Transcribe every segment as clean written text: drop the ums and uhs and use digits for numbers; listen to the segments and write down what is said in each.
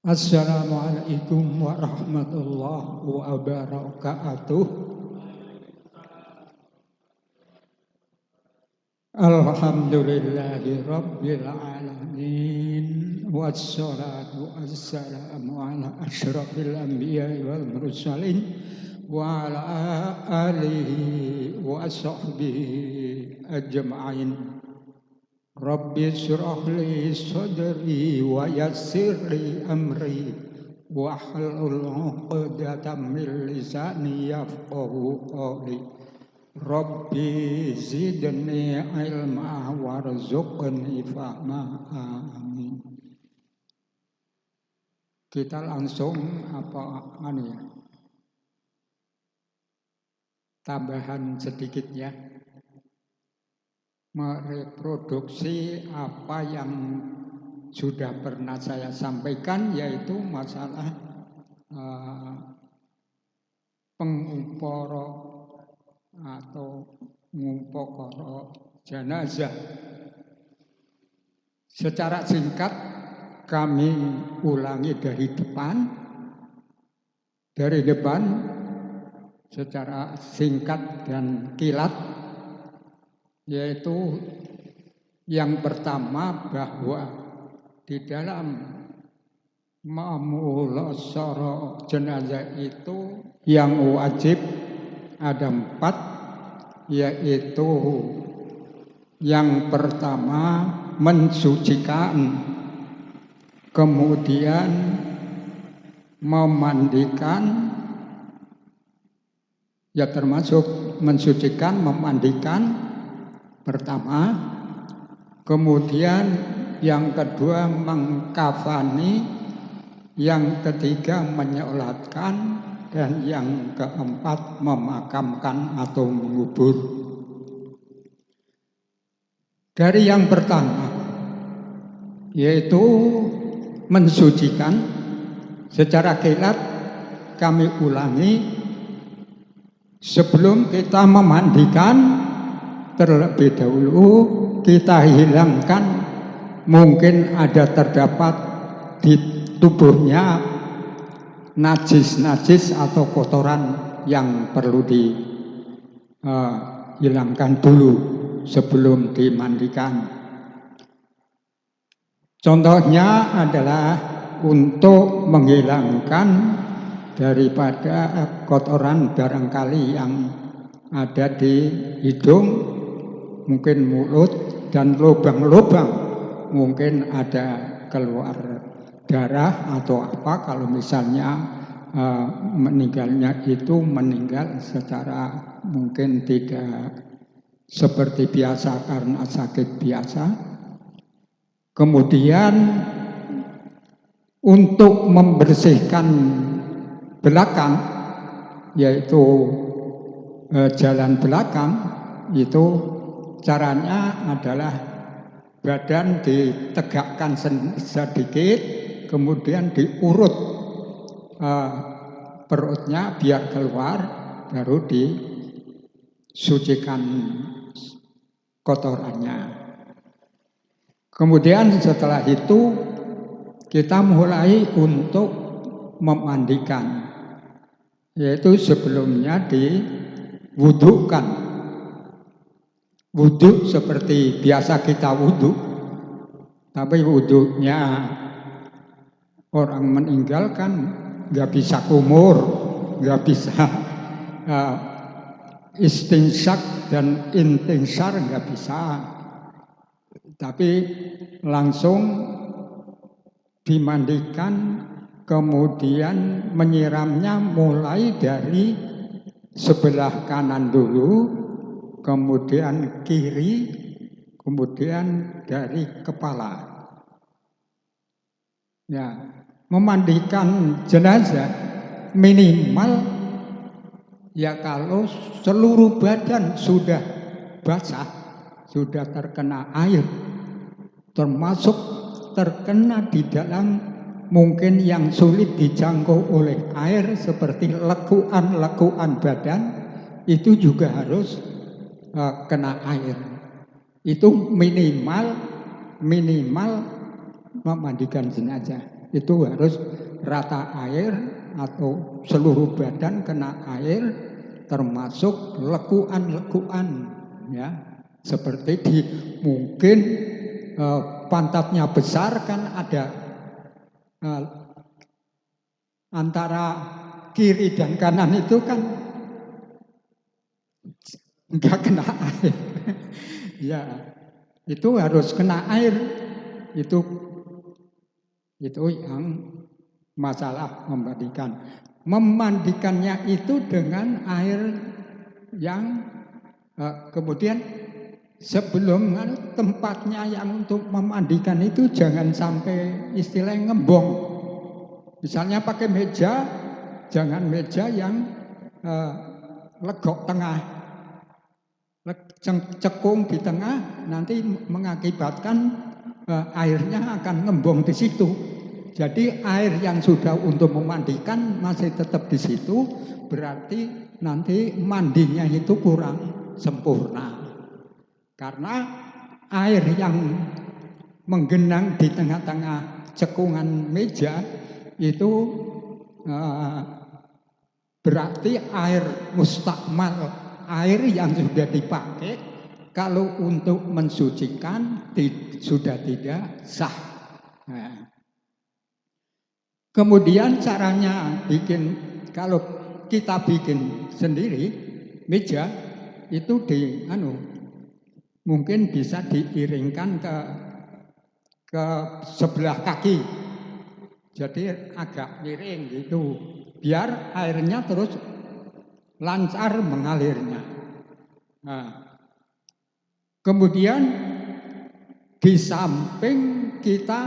Assalamualaikum warahmatullahi wabarakatuh. Alhamdulillahi rabbil alamin. Wassalatu wassalamu ala asyrafil anbiya'i wal mursalin wa ala alihi wa sahbihi ajma'in. Rabbi syrah li sadri wa yassir li amri wa hlul 'uqdatam min lisani yafqahu qawli. Rabbi zidni ilma warzuqni fahma. Amin. Kita langsung tambahan sedikit ya, mereproduksi apa yang sudah pernah saya sampaikan, yaitu masalah pengupara atau ngupokoro jenazah. Secara singkat kami ulangi dari depan secara singkat dan kilat, yaitu yang pertama bahwa di dalam memulasarah jenazah itu yang wajib ada 4, yaitu yang pertama mensucikan, kemudian memandikan, ya termasuk mensucikan, memandikan pertama, kemudian yang kedua mengkafani, yang ketiga menyolatkan, dan yang keempat memakamkan atau mengubur. Dari yang pertama, yaitu mensucikan, secara kilat kami ulangi, sebelum kita memandikan terlebih dahulu kita hilangkan mungkin ada terdapat di tubuhnya najis-najis atau kotoran yang perlu dihilangkan dulu sebelum dimandikan. Contohnya adalah untuk menghilangkan daripada kotoran barangkali yang ada di hidung, mungkin mulut, dan lubang-lubang mungkin ada keluar darah atau apa, kalau misalnya meninggalnya itu meninggal secara mungkin tidak seperti biasa karena sakit biasa. Kemudian untuk membersihkan belakang, yaitu jalan belakang, itu caranya adalah badan ditegakkan sedikit, kemudian diurut perutnya biar keluar, baru disucikan kotorannya. Kemudian setelah itu kita mulai untuk memandikan, yaitu sebelumnya diwudukan. Wudhu seperti biasa kita wudhu, tapi wudhunya orang meninggal kan nggak bisa kumur, nggak bisa istinsyak dan intinsar, nggak bisa, tapi langsung dimandikan, kemudian menyiramnya mulai dari sebelah kanan dulu, kemudian kiri, kemudian dari kepala. Ya, memandikan jenazah minimal ya kalau seluruh badan sudah basah, sudah terkena air, termasuk terkena di dalam mungkin yang sulit dijangkau oleh air seperti lekuan-lekuan badan, itu juga harus kena air. Itu minimal memandikan jenazah. itu harus rata air atau seluruh badan kena air, termasuk lekuan-lekuan, ya. Seperti mungkin pantatnya besar kan ada antara kiri dan kanan itu kan enggak kena air. Ya, itu harus kena air. Itu yang masalah memandikan. Memandikannya itu dengan air yang kemudian sebelum tempatnya yang untuk memandikan itu jangan sampai istilahnya ngembong. Misalnya pakai meja, jangan meja yang legok tengah, cekung di tengah, nanti mengakibatkan airnya akan ngembong di situ. Jadi air yang sudah untuk memandikan masih tetap di situ, berarti nanti mandinya itu kurang sempurna. Karena air yang menggenang di tengah-tengah cekungan meja itu berarti air mustakmal, air yang sudah dipakai. Kalau untuk mensucikan sudah tidak sah. Nah, kemudian caranya bikin, kalau kita bikin sendiri meja itu mungkin bisa diiringkan ke sebelah kaki, jadi agak miring gitu, biar airnya terus lancar mengalirnya. Nah, kemudian di samping kita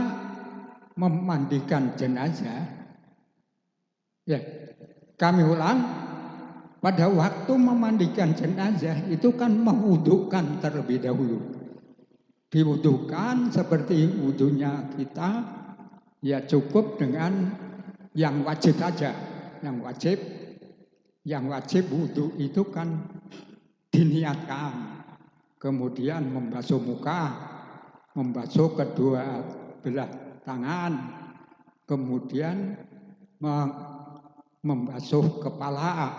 memandikan jenazah, ya, kami ulang, pada waktu memandikan jenazah itu kan mewudukan terlebih dahulu. Diwudukan seperti wudunya kita, ya cukup dengan yang wajib saja. Yang wajib wudu itu kan diniatkan. Kemudian membasuh muka, membasuh kedua belah tangan, kemudian membasuh kepala,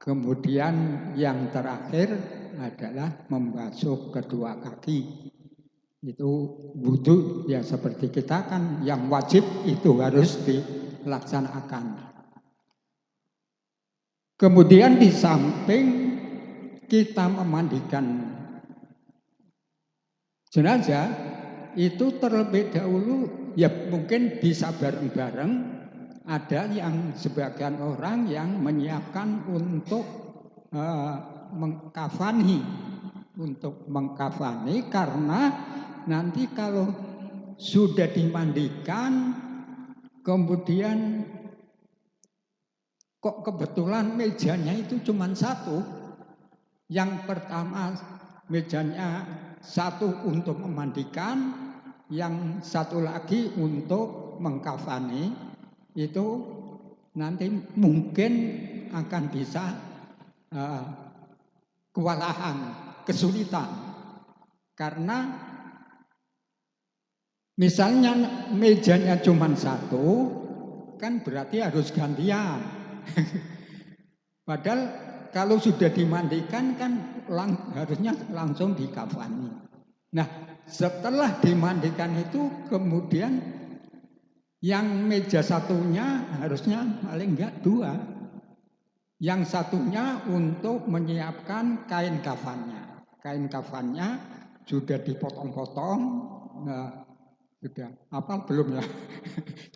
kemudian yang terakhir adalah membasuh kedua kaki. Itu wudu, ya seperti kita kan yang wajib itu harus dilaksanakan. Kemudian di samping kita memandikan jenazah itu terlebih dahulu, ya mungkin bisa bareng-bareng. Ada yang sebagian orang yang menyiapkan untuk mengkafani, karena nanti kalau sudah dimandikan kemudian kok kebetulan mejanya itu cuma satu. Yang pertama mejanya satu untuk memandikan, yang satu lagi untuk mengkafani, itu nanti mungkin akan bisa kewalahan, kesulitan. Karena misalnya mejanya cuma satu, kan berarti harus gantian. Padahal kalau sudah dimandikan kan harusnya langsung dikafani. Nah, setelah dimandikan itu kemudian yang meja satunya harusnya paling enggak dua. Yang satunya untuk menyiapkan kain kafannya. Kain kafannya sudah dipotong-potong. Nah, sudah apa belum ya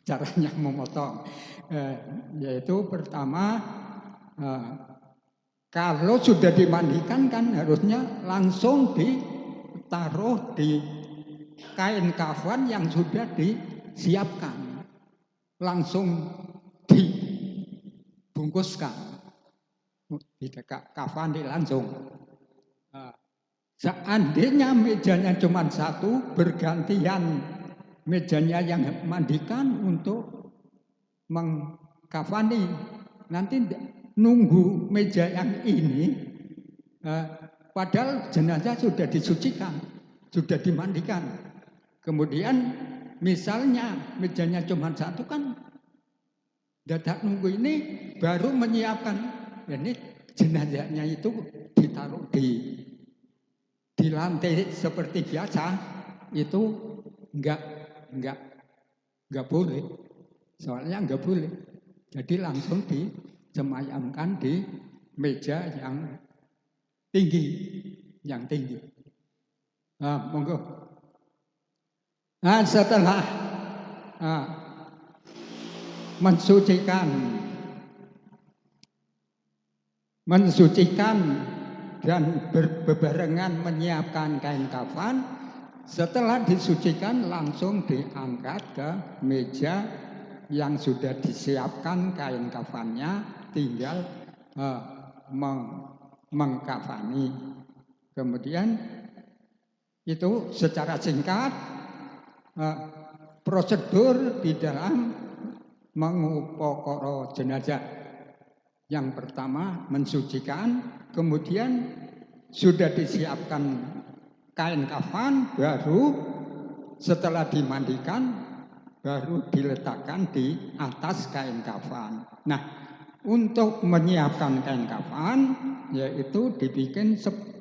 caranya memotong. Yaitu pertama, kalau sudah dimandikan kan harusnya langsung ditaruh di kain kafan yang sudah disiapkan, langsung dibungkuskan, kafan langsung. Seandainya mejanya cuma satu, bergantian mejanya yang mandikan untuk mengkafani. Nanti nunggu meja yang ini, padahal jenazah sudah disucikan, sudah dimandikan. Kemudian misalnya mejanya cuma satu kan, dadak nunggu ini baru menyiapkan, ini jenazahnya itu ditaruh di lantai seperti biasa, itu enggak boleh, soalnya enggak boleh. Jadi langsung disemayamkan di meja yang tinggi. Nah, monggo. Nah, setelah mensucikan dan berbarengan menyiapkan kain kafan, setelah disucikan langsung diangkat ke meja yang sudah disiapkan kain kafannya, tinggal mengkafani. Kemudian itu secara singkat prosedur di dalam mengupokoro jenazah. Yang pertama mensucikan, kemudian sudah disiapkan kain kafan, baru setelah dimandikan baru diletakkan di atas kain kafan. Nah, untuk menyiapkan kain kafan yaitu dibikin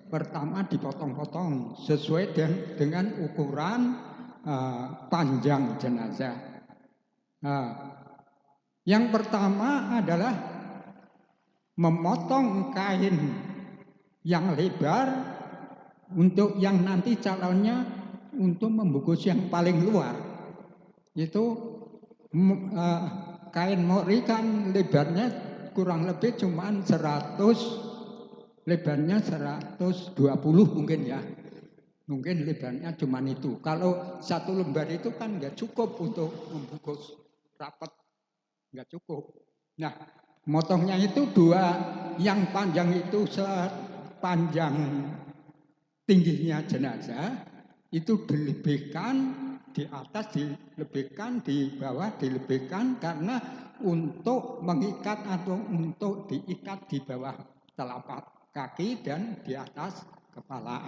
pertama dipotong-potong sesuai dengan ukuran panjang jenazah. Yang pertama adalah memotong kain yang lebar untuk yang nanti calonnya untuk membungkus yang paling luar. Itu kain mori kan lebarnya kurang lebih cuma 100, lebarnya 120 mungkin ya. Mungkin lebarnya cuma itu. Kalau satu lembar itu kan nggak cukup untuk membungkus rapat, nggak cukup. Nah, motongnya itu dua, yang panjang itu sepanjang tingginya jenazah, itu dilebihkan di atas, dilebihkan di bawah, dilebihkan karena untuk mengikat atau untuk diikat di bawah telapak kaki dan di atas kepala.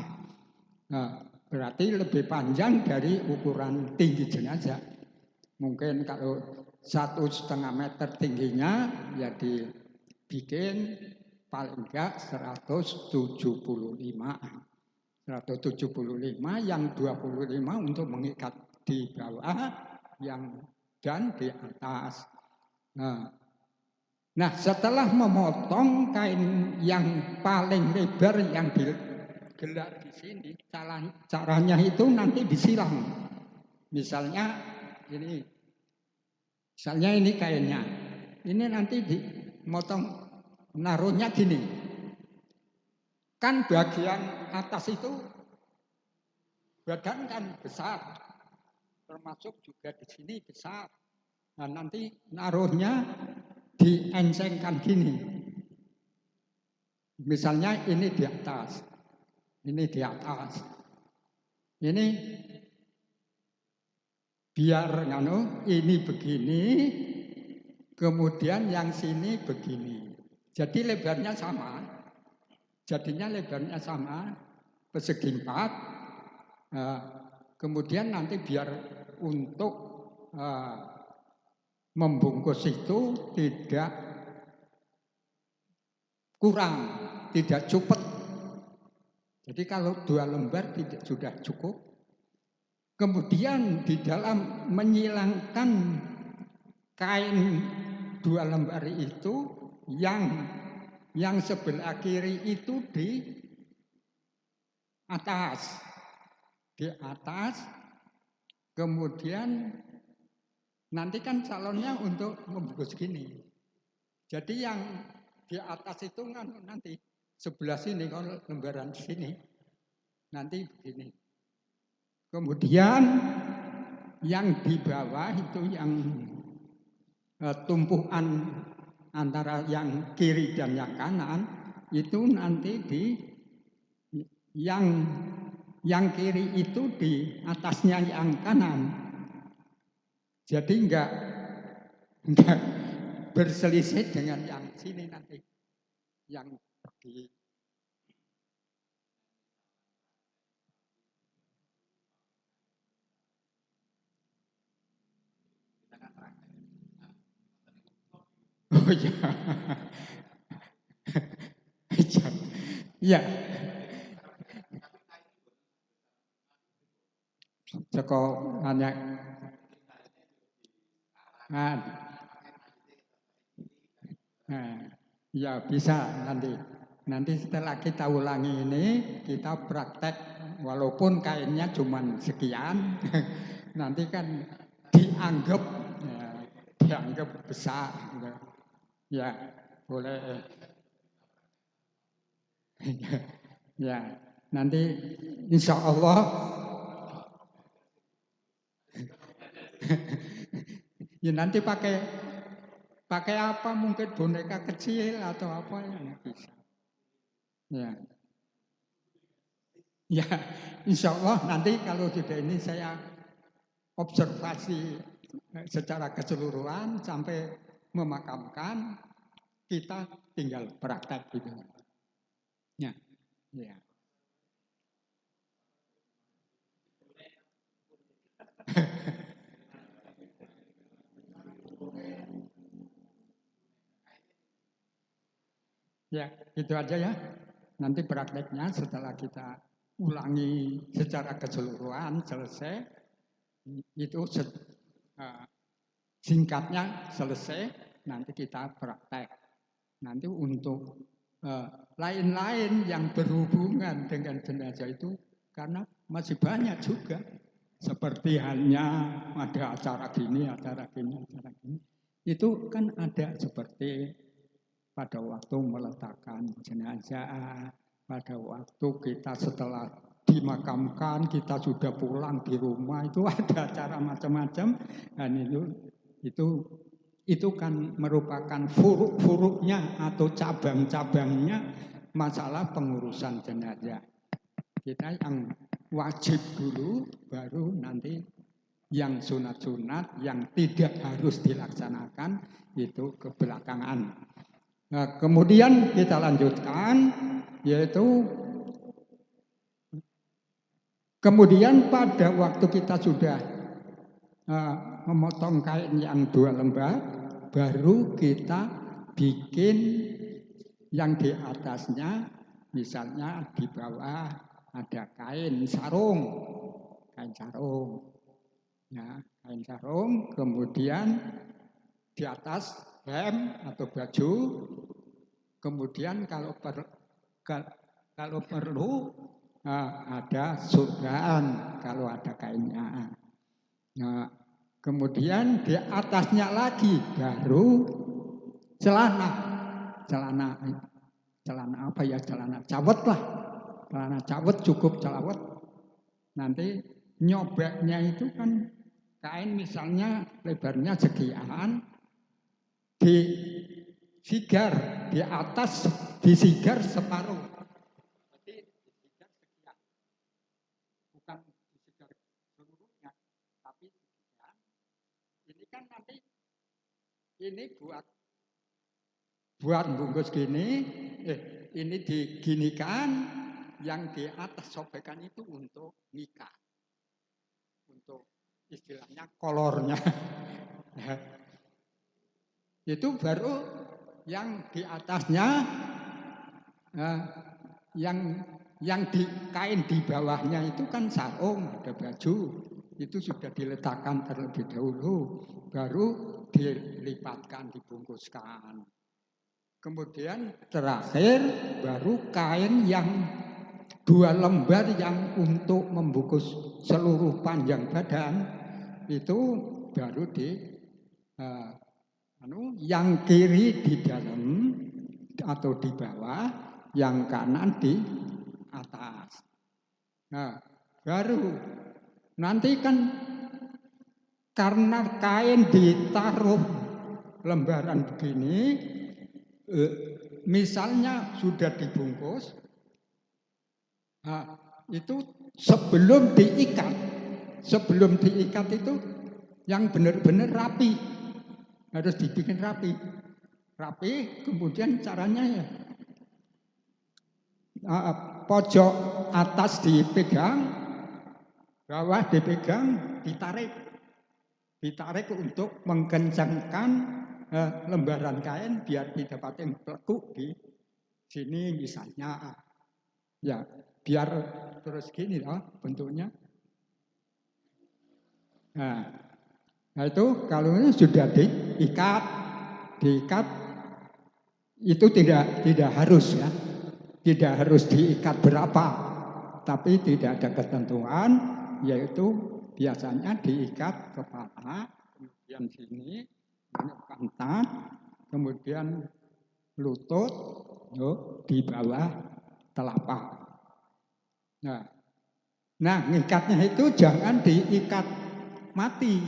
Nah, berarti lebih panjang dari ukuran tinggi jenazah. Mungkin kalau 1,5 meter tingginya ya dibikin paling enggak 175. 175 yang 25 untuk mengikat di bawah dan di atas. Nah, setelah memotong kain yang paling lebar yang digelar di sini, caranya itu nanti disilang. Misalnya ini kainnya. Ini nanti dimotong, naruhnya gini. Kan bagian atas itu badan kan besar, termasuk juga di sini besar. Nah, nanti naruhnya diencengkan gini. Misalnya ini di atas, ini di atas. Ini biar ini begini, kemudian yang sini begini. Jadi lebarnya sama. Jadinya lebarnya sama, persegi 4. Kemudian nanti biar untuk membungkus itu tidak kurang, tidak cupet. Jadi kalau 2 lembar tidak sudah cukup. Kemudian di dalam menyilangkan kain 2 lembar itu, yang sebelah kiri itu di atas. Kemudian nanti kan calonnya untuk membungkus gini. Jadi yang di atas itu nanti sebelah sini, kalau lembaran sini nanti begini. Kemudian yang di bawah itu yang tumpuan antara yang kiri dan yang kanan itu nanti yang kiri itu di atasnya yang kanan. Jadi enggak berselisih dengan yang sini nanti. Yang di Oh ya. Ya. Joko hanya nah, ya bisa nanti. Nanti setelah kita ulangi ini, kita praktek walaupun kainnya cuma sekian, nanti kan dianggap ya, dianggap besar. Gitu. Ya, boleh. Ya, nanti insya Allah ya nanti pakai pakai apa mungkin boneka kecil atau apa ya bisa. Ya, ya, insya Allah nanti kalau sudah ini saya observasi secara keseluruhan sampai memakamkan kita tinggal praktek gitu. Ya, ya. Ya, itu aja ya. Nanti prakteknya setelah kita ulangi secara keseluruhan selesai, itu singkatnya selesai, nanti kita praktek. Nanti untuk lain-lain yang berhubungan dengan jenazah itu, karena masih banyak juga. Seperti hanya ada acara gini, acara gini, acara gini. Itu kan ada seperti pada waktu meletakkan jenazah, pada waktu kita setelah dimakamkan, kita sudah pulang di rumah, itu ada acara macam-macam. Dan itu kan merupakan furuk-furuknya atau cabang-cabangnya masalah pengurusan jenazah. Kita yang wajib dulu, baru nanti yang sunat-sunat, yang tidak harus dilaksanakan, itu kebelakangan. Nah, kemudian kita lanjutkan, yaitu kemudian pada waktu kita sudah memotong kain yang 2 lembar, baru kita bikin yang di atasnya, misalnya di bawah ada kain sarung, ya, kain sarung, kemudian di atas hem atau baju, kemudian kalau perlu ada surgaan kalau ada kainnya. Nah, kemudian di atasnya lagi baru celana apa ya, celana cawet lah, celana cawet cukup cawet. Nanti nyobeknya itu kan kain misalnya lebarnya sekian, disigar di atas, disigar separuh. Jadi disigar sekian, bukan disigar seluruhnya, tapi sekian. Ini kan nanti ini buat bungkus gini, ini diginikan, yang di atas sobekan itu untuk nikah, untuk istilahnya kolornya. Itu baru yang di atasnya, yang di kain di bawahnya itu kan sarung, ada baju, itu sudah diletakkan terlebih dahulu, baru dilipatkan, dibungkuskan. Kemudian terakhir baru kain yang 2 lembar yang untuk membungkus seluruh panjang badan, itu baru yang kiri di dalam atau di bawah, yang kanan di atas. Nah, baru nanti kan karena kain ditaruh lembaran begini, misalnya sudah dibungkus, itu sebelum diikat itu yang benar-benar rapi. Harus dibikin rapi, kemudian caranya ya pojok atas dipegang, bawah dipegang, ditarik untuk mengkencangkan lembaran kain biar didapatkan pelekuk di sini misalnya. Ya, biar terus gini loh bentuknya. Nah itu kalau ini sudah diikat itu tidak harus ya, tidak harus diikat berapa, tapi tidak ada ketentuan, yaitu biasanya diikat kepala, kemudian sini, pantat, kemudian lutut, di bawah telapak. Nah, ngikatnya itu jangan diikat mati,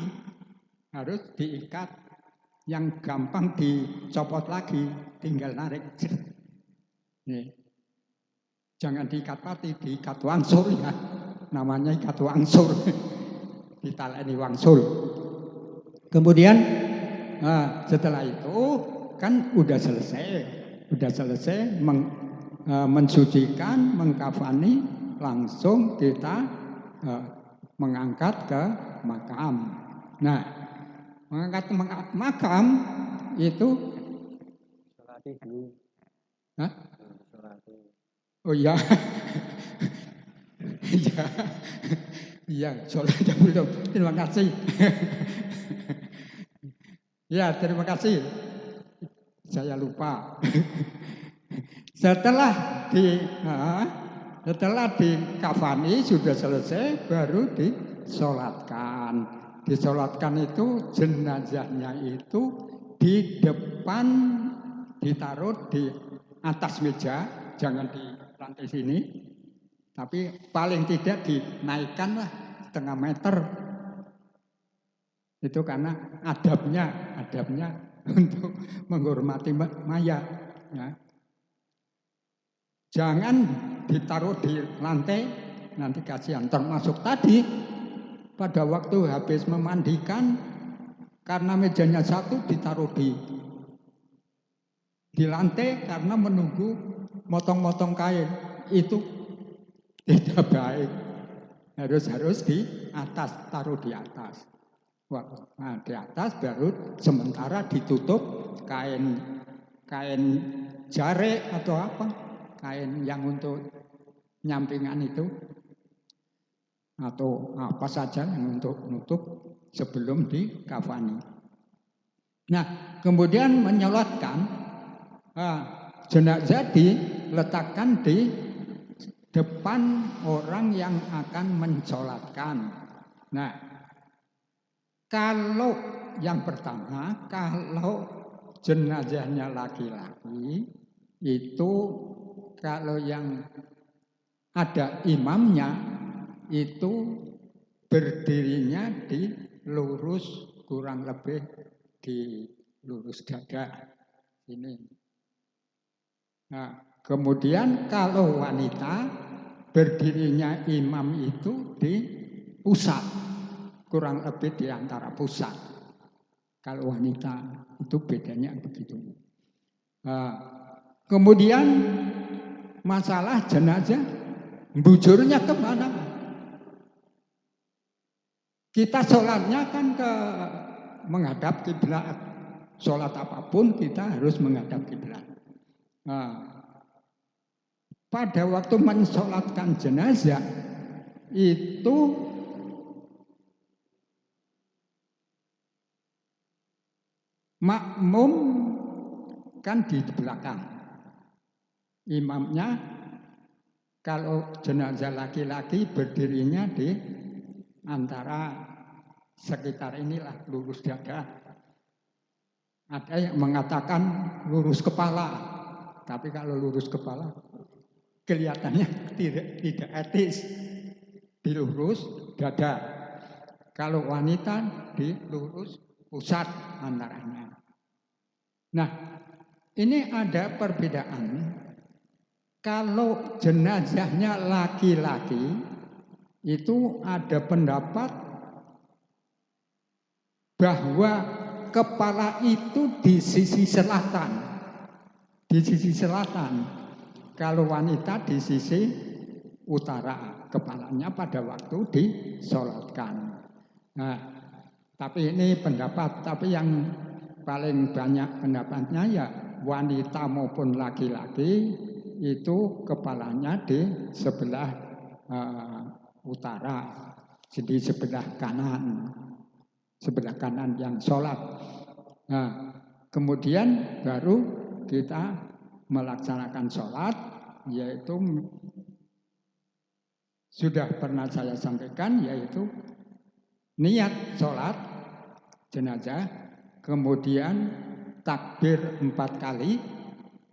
harus diikat yang gampang dicopot lagi, tinggal narik. Nih. Jangan diikat mati, diikat wangsul ya, namanya ikat wangsul, ditaleni wangsul. Kemudian setelah itu kan udah selesai mensucikan, mengkafani, langsung kita mengangkat ke makam. Nah, mengangkat ke makam itu oh iya, iya, sholatnya belum. Terima kasih. Ya, terima kasih. Saya lupa. Setelah dikafani sudah selesai, baru disolatkan. Disolatkan itu jenazahnya itu di depan, ditaruh di atas meja, jangan di lantai sini, tapi paling tidak dinaikkan lah setengah meter. Itu karena adabnya untuk menghormati mayat. Ya. Jangan ditaruh di lantai, nanti kasihan. Termasuk tadi pada waktu habis memandikan, karena mejanya satu ditaruh di lantai karena menunggu motong-motong kain, itu tidak baik. Harus di atas, taruh di atas. Nah, di atas baru sementara ditutup kain jare atau apa, kain yang untuk nyampingan itu, atau apa saja yang untuk nutup sebelum dikafani. Nah, kemudian menyolatkan, jenazah diletakkan di depan orang yang akan mensolatkan. Nah, kalau yang pertama, kalau jenazahnya laki-laki, itu kalau yang ada imamnya, itu berdirinya di lurus, kurang lebih di lurus dada ini. Nah, kemudian kalau wanita, berdirinya imam itu di pusat, kurang lebih di antara pusat. Kalau wanita itu bedanya begitu. Kemudian masalah jenazah, bujurnya kemana? Kita sholatnya kan menghadap kiblat. Sholat apapun kita harus menghadap kiblat. Pada waktu mensolatkan jenazah itu makmum kan di belakang. Imamnya kalau jenazah laki-laki berdirinya di antara sekitar inilah, lurus dada. Ada yang mengatakan lurus kepala, tapi kalau lurus kepala kelihatannya tidak etis. Di lurus dada. Kalau wanita di lurus pusat antaranya. Nah, ini ada perbedaan. Kalau jenazahnya laki-laki, itu ada pendapat bahwa kepala itu di sisi selatan. Di sisi selatan. Kalau wanita di sisi utara, kepalanya pada waktu disolatkan. Nah, tapi ini pendapat, tapi yang paling banyak pendapatnya ya wanita maupun laki-laki itu kepalanya di sebelah utara, di sebelah kanan yang sholat. Nah, kemudian baru kita melaksanakan sholat, yaitu sudah pernah saya sampaikan, yaitu niat sholat jenazah, kemudian takbir 4 kali.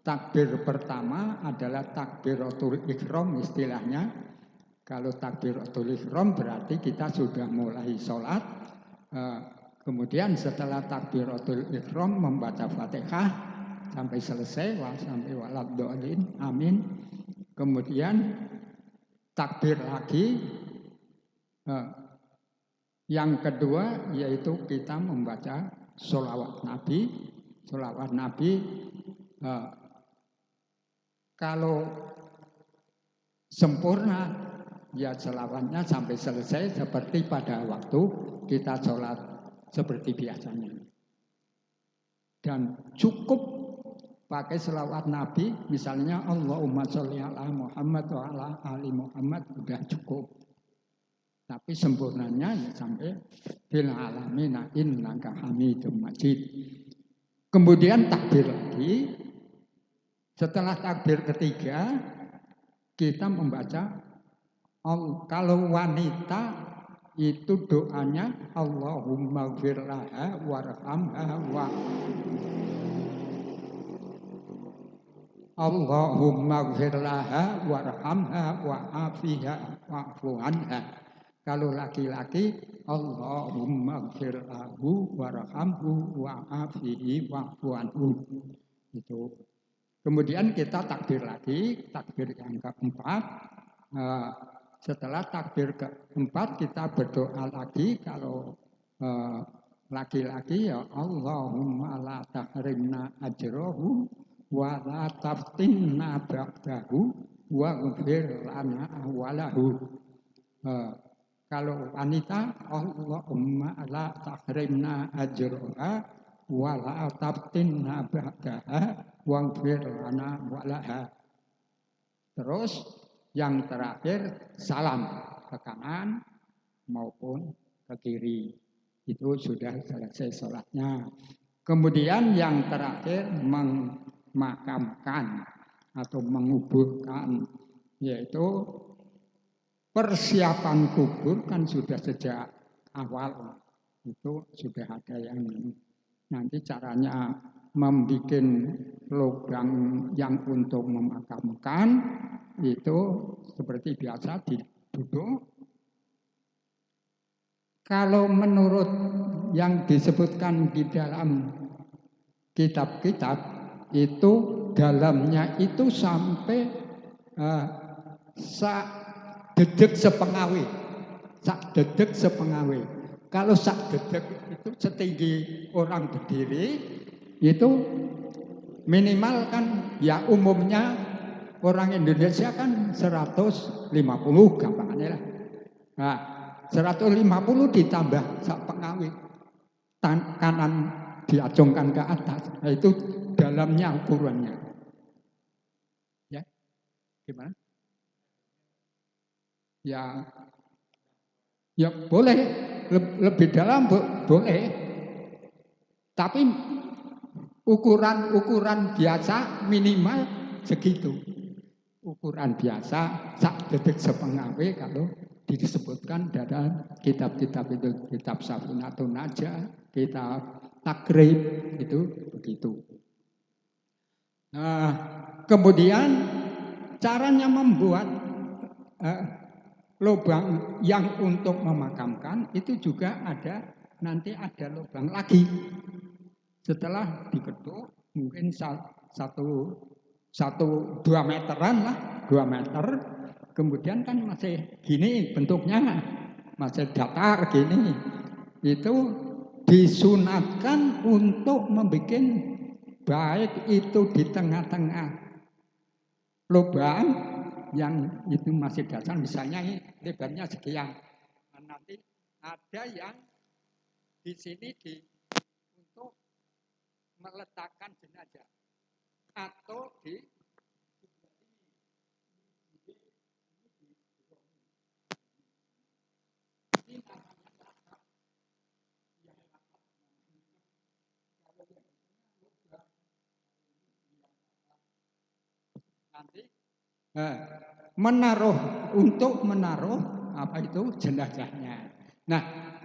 Takbir pertama adalah takbiratul ihram istilahnya. Kalau takbiratul ihram berarti kita sudah mulai sholat. Kemudian setelah takbiratul ihram membaca Fatihah sampai selesai, sampai waladhdallin, amin. Kemudian takbir lagi. Yang kedua yaitu kita membaca sholawat Nabi. Sholawat Nabi kalau sempurna ya sholawatnya sampai selesai seperti pada waktu kita sholat seperti biasanya. Dan cukup pakai sholawat Nabi, misalnya Allahumma sholli ala Muhammad wa ala ali Muhammad, sudah cukup. Tapi sempurnanya ya sampai fil alamina innaka hamidum majid. Kemudian takbir lagi. Setelah takbir ketiga kita membaca, kalau wanita itu doanya Allahumma gfir laha warhamha wa Allahumma gfir laha warhamha wa afiha wa'fu anha. Kalau laki-laki Allahumma gfir lahu warhamhu wa afihi wa'fu anhu. Itu. Kemudian kita takbir lagi, takbir yang keempat. Setelah takbir keempat kita berdoa lagi. Kalau laki-laki ya Allahumma la tahrimna ajrohu wa la taftinna ba'dahu wa ghfir lana walahu. Kalau wanita Allahumma la tahrimna ajroha wa la taftinna ba'daha waghfir lana walaha. Terus yang terakhir salam ke kanan maupun ke kiri. Itu sudah selesai sholatnya. Kemudian yang terakhir memakamkan atau menguburkan, yaitu persiapan kubur kan sudah sejak awal. Itu sudah ada yang nanti caranya membuat lubang yang untuk memakamkan itu seperti biasa diduduk. Kalau menurut yang disebutkan di dalam kitab-kitab itu dalamnya itu sampai sak dedek sepengawe. Kalau sak dedek itu setinggi orang berdiri, itu minimal kan ya umumnya orang Indonesia kan 150 gampangannya lah. Nah, 150 ditambah sak pengawe, kanan diacungkan ke atas. Nah, itu dalamnya ukurannya. Ya, gimana? Ya boleh lebih dalam boleh. Tapi ukuran biasa minimal segitu. Ukuran biasa sak detik sepengawe kalau disebutkan dalam kitab-kitab itu, kitab Safinatun Najah, kitab Takrib, itu begitu. Kemudian caranya membuat lubang yang untuk memakamkan itu juga ada, nanti ada lubang lagi. Setelah diketuk mungkin 2 meteran lah, 2 meter. Kemudian kan masih gini bentuknya, masih datar gini. Itu disunatkan untuk membuat baik itu di tengah-tengah lubang yang itu masih datar, misalnya ini lebarnya sekian. Nanti ada yang di sini untuk meletakkan jenazah atau di nanti untuk menaruh apa itu jenazahnya. Nah,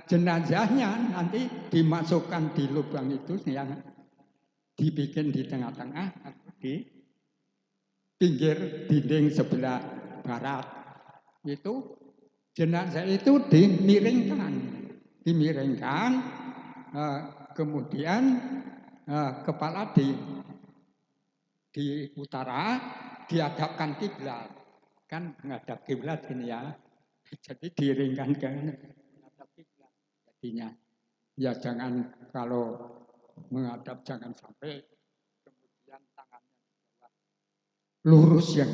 jenazahnya nanti dimasukkan di lubang itu yang dibikin di tengah-tengah atau di pinggir dinding sebelah barat. Itu jenazah itu dimiringkan, kemudian kepala di utara, dihadapkan kiblat, kan menghadap kiblat ini ya, jadi diringkan ke menghadap kiblat. Jadinya ya jangan kalau menghadap jangan sampai kemudian tangannya di bawah lurus ya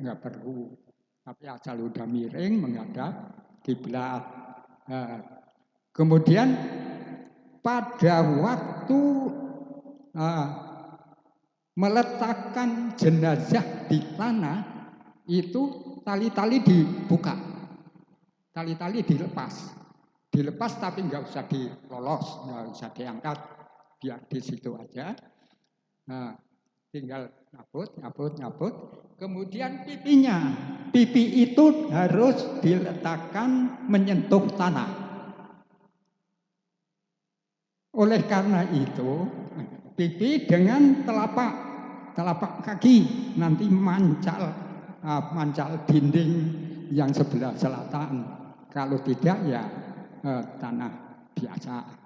nggak perlu, tapi asal udah miring menghadap kiblat. Kemudian pada waktu meletakkan jenazah di tanah itu tali-tali dibuka, tali-tali dilepas tapi nggak usah dilolos, nggak usah diangkat, biar di situ aja. Nah, tinggal nyabut. Kemudian pipi itu harus diletakkan menyentuh tanah. Oleh karena itu, pipi dengan telapak kaki nanti mancal dinding yang sebelah selatan. Kalau tidak ya tanah biasa.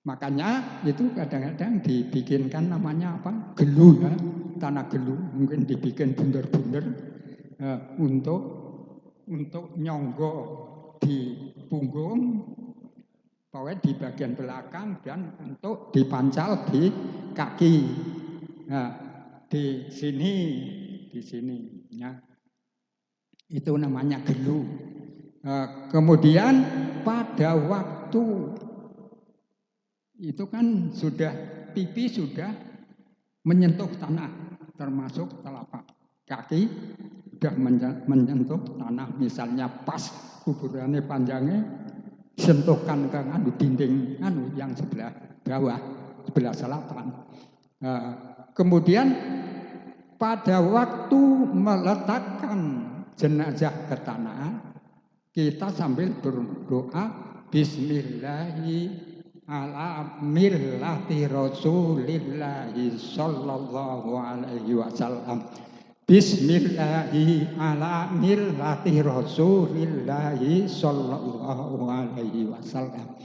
Makanya itu kadang-kadang dibikinkan namanya apa? Gelu ya, tanah gelu. Mungkin dibikin bunder-bunder untuk nyonggo di punggung, pokoknya di bagian belakang dan untuk dipancal di kaki. Nah, di sini ya. Itu namanya gelu. Kemudian pada waktu itu kan pipi sudah menyentuh tanah, termasuk telapak kaki sudah menyentuh tanah. Misalnya pas kuburannya panjangnya, sentuhkan ke dinding yang sebelah bawah, sebelah selatan. Kemudian pada waktu meletakkan jenazah ke tanah, kita sambil berdoa Bismillahirrahmanirrahim. Ala millati Rasulillahi sallallahu alaihi wasallam. Bismillahi ala millati Rasulillahi sallallahu alaihi wasallam.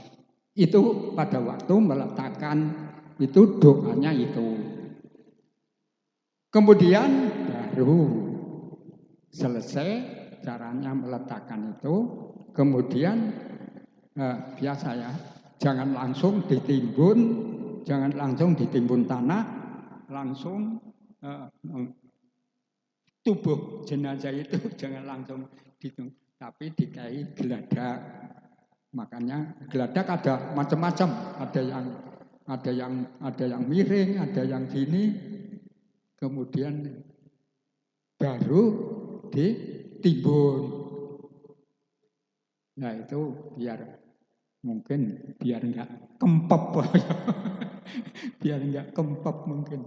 Itu pada waktu meletakkan itu doanya itu. Kemudian baru selesai caranya meletakkan itu. Kemudian biasa ya, jangan langsung ditimbun tanah, langsung tubuh jenazah itu jangan langsung tapi dikai geladak. Makanya geladak ada macam-macam, ada yang miring, ada yang gini, kemudian baru ditimbun. Nah itu biar nggak kempep, biar nggak kempep mungkin.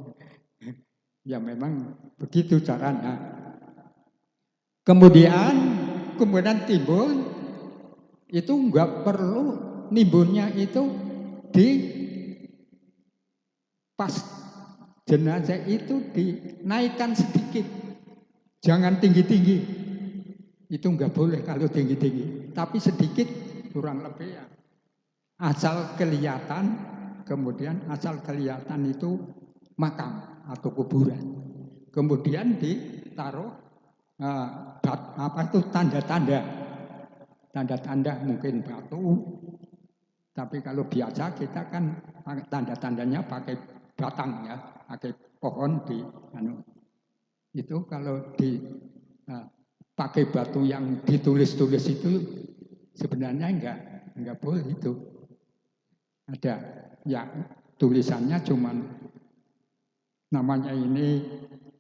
Ya memang begitu caranya. Kemudian timbul itu nggak perlu nimbunnya itu di pas jenazah itu dinaikkan sedikit, jangan tinggi-tinggi. Itu nggak boleh kalau tinggi-tinggi, tapi sedikit kurang lebih ya. Asal kelihatan itu makam atau kuburan. Kemudian ditaruh tanda-tanda mungkin batu. Tapi kalau biasa kita kan tanda-tandanya pakai batang ya, pakai pohon itu kalau pakai batu yang ditulis-tulis itu sebenarnya enggak boleh itu. Ada ya tulisannya cuman namanya ini,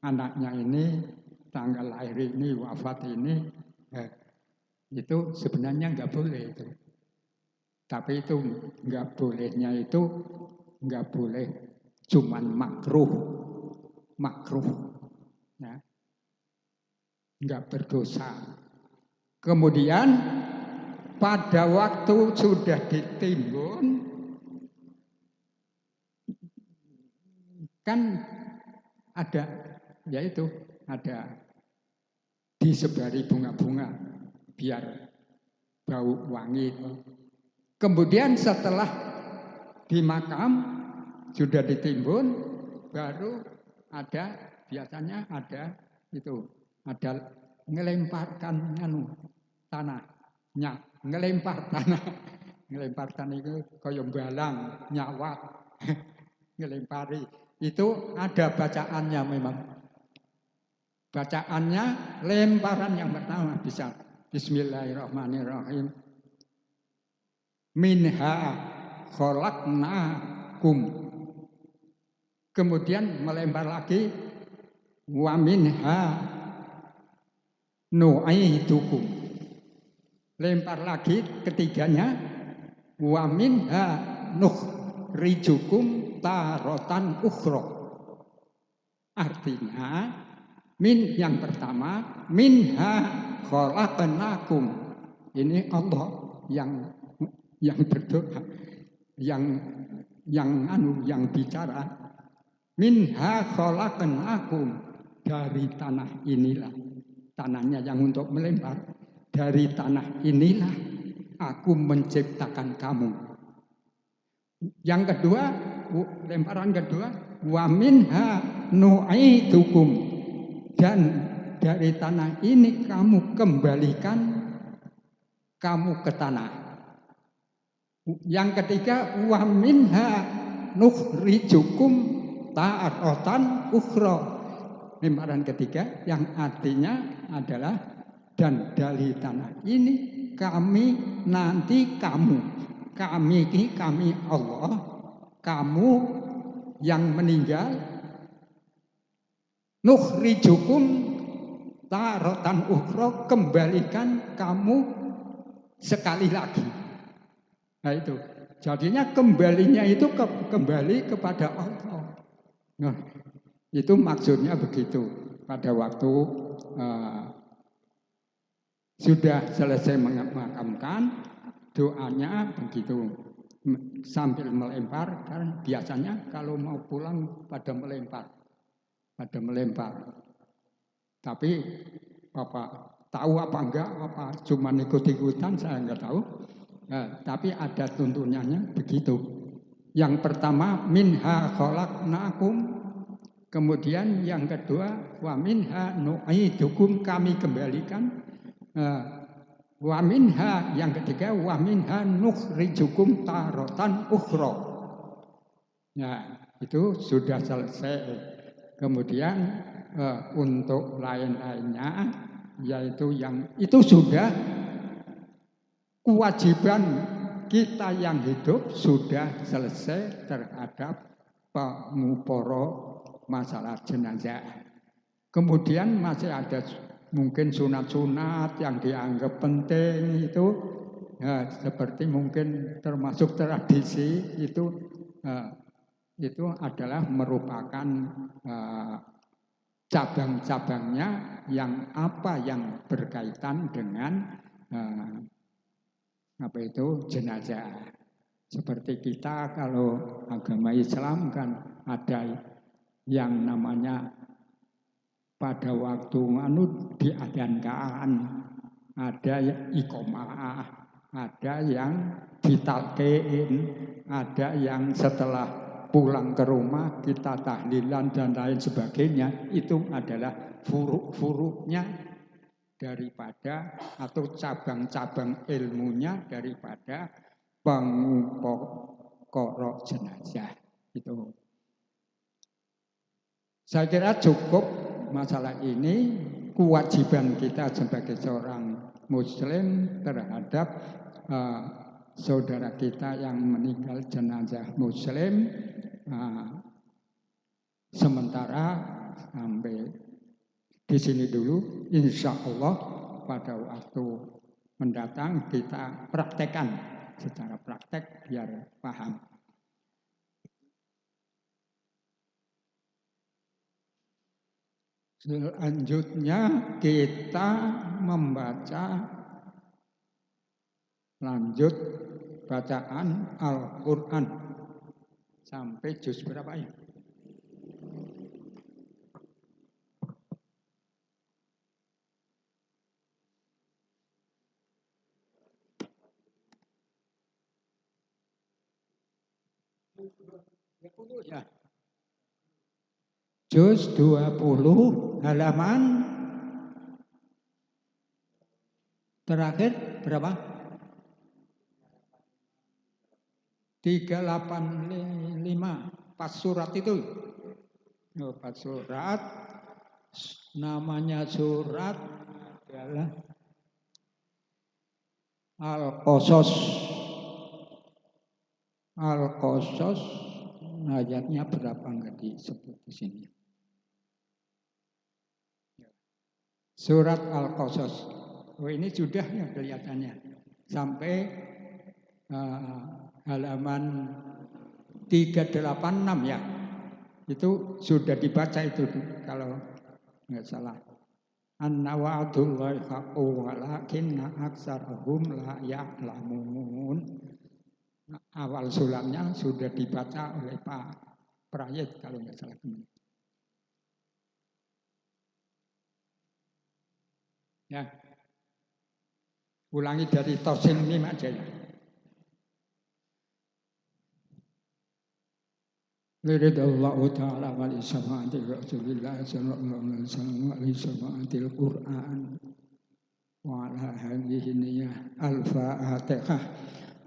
anaknya ini, tanggal lahir ini, wafat ini, itu sebenarnya nggak boleh itu. Tapi itu nggak bolehnya itu nggak boleh cuman makruh, ya, nggak berdosa. Kemudian pada waktu sudah ditimbun, kan ada, yaitu ada disebari bunga-bunga biar bau wangi. Kemudian setelah di makam sudah ditimbun, baru ada, biasanya ada itu, ada ngelemparkan tanahnya, ngelempar tanah itu kaya balang, nyawa, ngelempari. Itu ada bacaannya memang. Bacaannya lemparan yang pertama bisa Bismillahirrahmanirrahim. Minha khalaqnakum. Kemudian melempar lagi wa minha nu'idukum. Lempar lagi ketiganya wa minha nukhrijukum taratan ukhra. Artinya min yang pertama minha khalaqnakum. Ini Allah yang berdoa, yang bicara. Minha khalaqnakum, dari tanah inilah, tanahnya yang untuk melempar, dari tanah inilah aku menciptakan kamu. Yang kedua, lemparan kedua, wa minha nu'idukum, dan dari tanah ini kamu kembalikan kamu ke tanah. Yang ketiga, wa minha nukhrijukum ta'aratan ukhra. Lemparan ketiga yang artinya adalah dan dari tanah ini kami nanti kamu Allah, kamu yang meninggal, nukhrijukum ta'aratan ukhra, kembalikan kamu sekali lagi. Nah itu, jadinya kembalinya itu kembali kepada Allah. Nah, itu maksudnya begitu. Pada waktu sudah selesai memakamkan, doanya begitu. Sambil melempar, kan biasanya kalau mau pulang pada melempar. Tapi tahu apa enggak, cuma ikut-ikutan, saya enggak tahu. Tapi ada tuntunannya begitu. Yang pertama minha khalaqnakum, kemudian yang kedua wa minha nu'idukum, kami kembalikan, wa minha yang ketiga wa minha nukhrijukum taratan ukhra. Nah, itu sudah selesai. Kemudian untuk lain-lainnya, yaitu yang itu sudah kewajiban kita yang hidup sudah selesai terhadap penguporo masalah jenazah. Kemudian masih ada mungkin sunat-sunat yang dianggap penting itu, seperti mungkin termasuk tradisi itu adalah merupakan cabang-cabangnya yang berkaitan dengan jenazah. Seperti kita kalau agama Islam kan ada yang namanya pada waktu diadankan, ada iqomah, ada yang ditalqin, ada yang setelah pulang ke rumah kita tahlilan dan lain sebagainya. Itu adalah furuk-furuknya daripada atau cabang-cabang ilmunya daripada penguporo jenazah itu. Saya kira cukup masalah ini. Kewajiban kita sebagai seorang Muslim terhadap saudara kita yang meninggal jenazah Muslim Nah, sementara sampai di sini dulu, insya Allah pada waktu mendatang kita praktekkan secara praktek biar paham. Selanjutnya kita membaca lanjut bacaan Al-Quran sampai juz berapa ya? Ya. Juz 20 halaman terakhir berapa? 385 pas surat itu. Pas surat namanya surat adalah Al-Qasas. Al-Qasas ayatnya berapa enggak disebut di sini. Surat Al-Qasas. Oh, ini sudah ya kelihatannya. Sampai halaman 386 ya. Itu sudah dibaca itu kalau enggak salah. An-nawa'adullahi haqqu walakinna aktsarahum la ya'lamun. Awal sulamnya sudah dibaca oleh Pak Prayet kalau enggak salah. Ya. Ulangi dari Tosil Mim aja ya. Liridallahu ta'ala wa li syafa'ati Rasulillah sallallahu alaihi wasallam wa li syafa'atil Qur'an wa ala hadhihi niyyah al-Fatihah.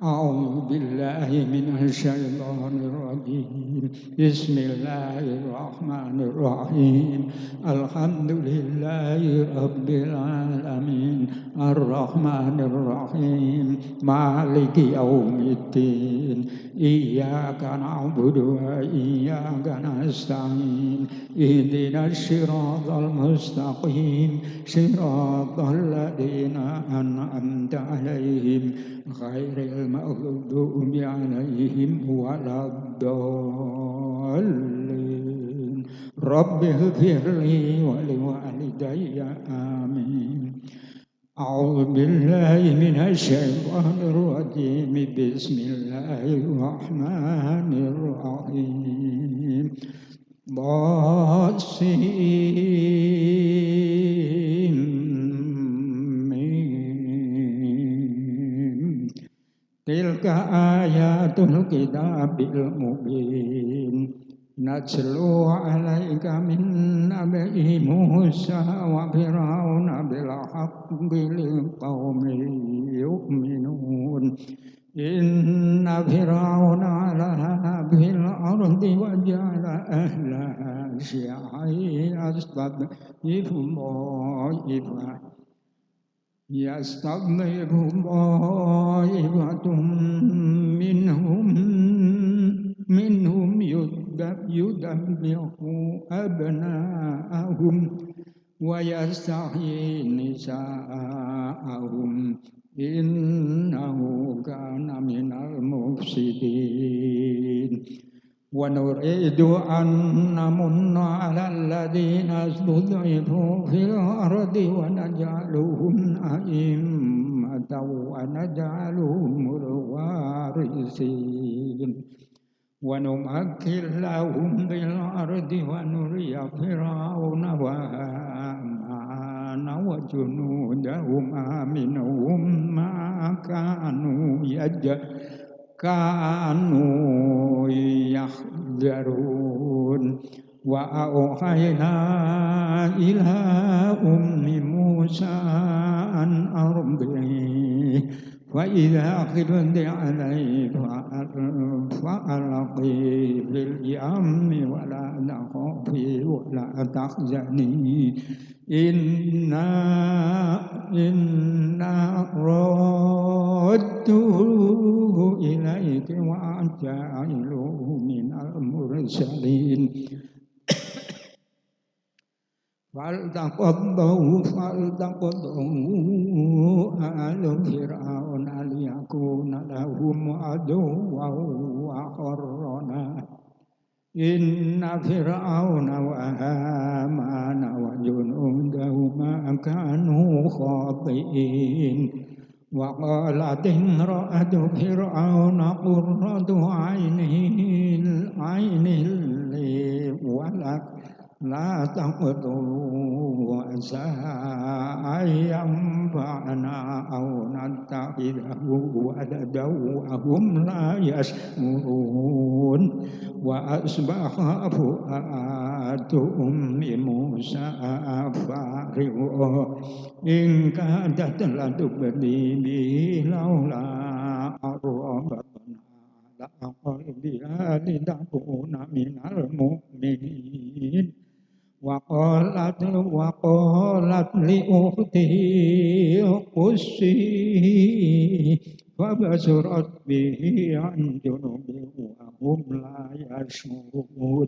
A'udzu billahi minasy syaithanir rajim. Bismillahirrahmanirrahim. Alhamdulillahi rabbil alamin. Ar-Rahmanir Rahim. Maliki yaumiddin. Iyyaka na'budu wa iyyaka nasta'in. Ihdinas siratal mustaqim. Siratal ladzina an'amta 'alaihim ghairil maghdubi 'alaihim waladdallin. Rabbighfirli wa liwalidayya amin. A'udzu billahi minasy syaithanir rajim. Bismillahirrahmanirrahim. Basin mim. Tilka ayatul kitabil mubin. Najlu 'alaika min nabai Musa wa Fir'auna bil haqqi liqaumin yu'minun. Inna Fir'auna 'ala bil ardi wa ja'ala ahlaha syi'an yastad'ifu ta'ifatun minhum yudabbihu abna'ahum wa yastahyi nisa'ahum innahu kana minal mufsidin. Wa nuridu an namunna 'alal ladzina istud'ifu fil ardi wa naj'aluhum a'immatan wa naj'aluhumul warisin. Wa numakkil lahum bil ardi wa nuriya fir'auna wa hamana wa junudahum minhum ma kanu yahdharun. Wa auhayna ila ummi Musa an ardihi wa idza khifti 'alayhi fa'alqi fil yammi wa la takhafi wa la tahzani inna radduhu ilayki wa ja'iluhu minal المرسلين فالتقطه آل فرعون ليكون لهم عدوا وحرنا إن فرعون وهامان وجنودهما كانوا خاطئين وقالت امرأة فرعون قرة عين لي ولك لا تقتلوا عسى أن ينفعنا أو نتخذه ولدا وهم لا يشعرون وأصبح فؤاد أم موسى فارغا إن كادت لتبدي به لولا أربتنا على قلبها لتكون من المؤمنين وقالت لأخته قصيه فبصرت به عن جنب وهم لا يشعرون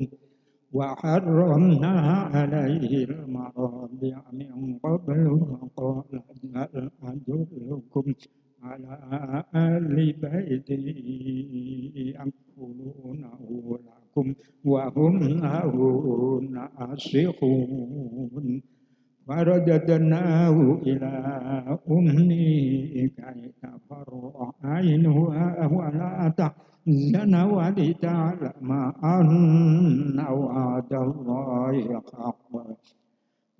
وحرمنا عليه المراضع من قبل وقالت هل أدلكم على آل بيت يكفلونه لكم وهم له ناصحون فرددناه إلى أمه كي تقر عينها ولا تحزن ولتعلم أن وعد الله حق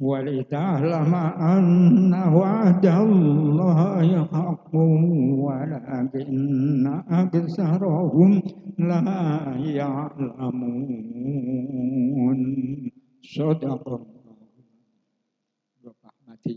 ولتعلم أن وعد الله حق ولكن أكثرهم لا يعلمون صدق rahmati.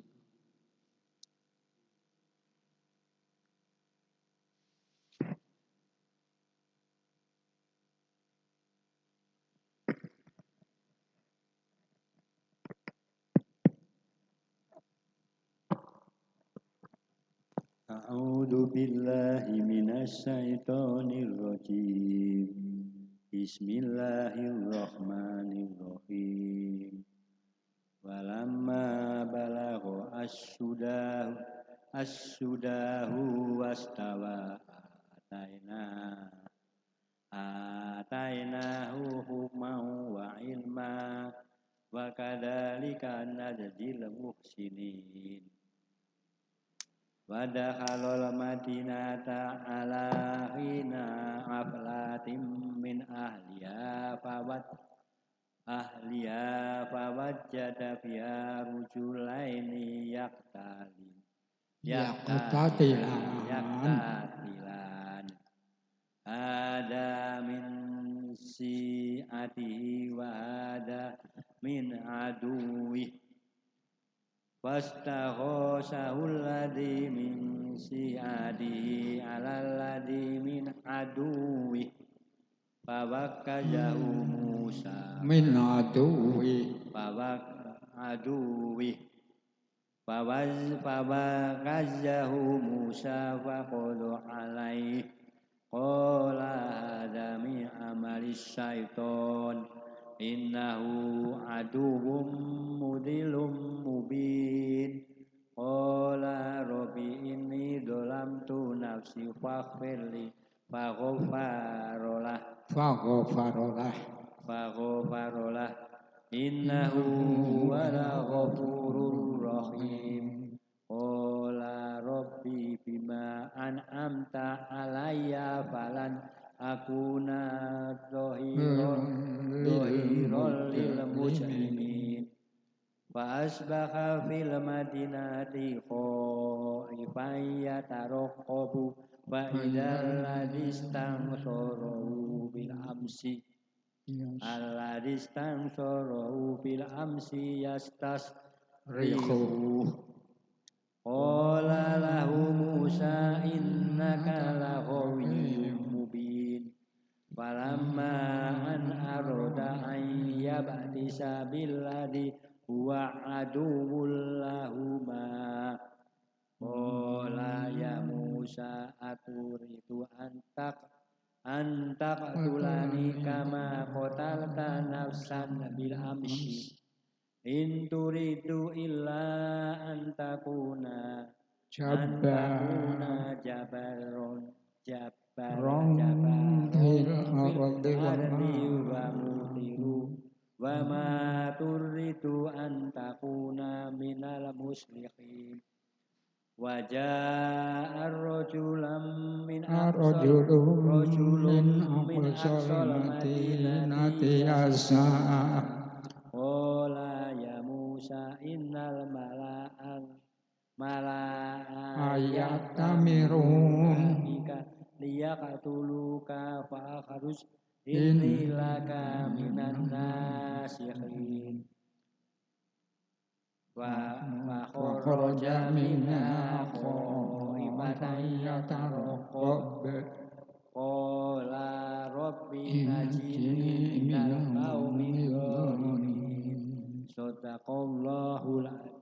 A'udzu billahi minasyaitonir rajim. Bismillahirrahmanirrahim. Walamma balagha as-sudahu wastawa atainahu hukman wa ilma wa kadzalika najzil muhsinin. Wa dakhalal madinata ala hina aflatim min ahliya fawajjada fiha rujulaini yaqtatilan ada min si'atihi wa ada min aduwi fastaghosahu alladhi min si'atihi ala alladhi min aduwi fawakkajahu Musa min aduwi fawakkajahu Musa faqadu alaihi qala hadha min amalis syaiton innahu aduwwum mudilum mubin qala rabbi inni dolamtu nafsi faghfirli faghfarolah innahu wala ghafurur rahim qala rabbi bima an'amta alayya falan akuna dhahiran lil mujrimin fa asbaha fil madinati khaifan yatarqabu fa idzal ladzi istansarahu bil amsi yastasrihu qala lahu Musa innaka laghawiyyun mubin falamma an arada an yabtisa billadhi huwa aduwwul lahuma qala ya Musa aturidu antaqtulani kama qatalta amshi in turidu illa an takuna jabaron fil ardi wa mutiru wa ma turidu an takuna minal muslihin Wajah ar-rajulam min rajulun min aqsal madinati yas'a qala ya Musa innal mala'a yatamirun liyaqtuluka fa kharuj inni laka minan nasihin wa kharaja minha khaifatan yatarqab qala rabbi najini minal qaumidh dhalimin sadaqallahul adzim.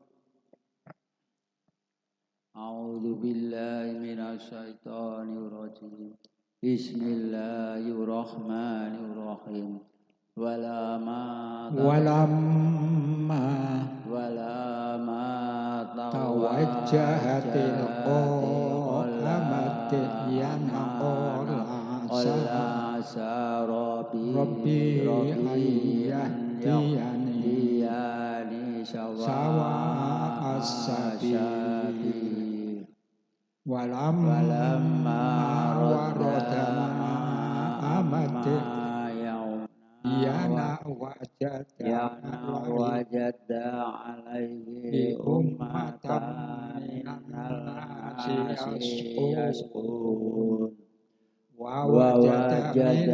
A'udzu billahi minasy syaithanir rajim. Bismillahirrahmanirrahim. Walamma tawajjahatil qalamati yanaqala rabbi ayyani sawa as-sabil walamma waradama amati yana wajada alaihi ummatan minal nasi yasqun wa wajada min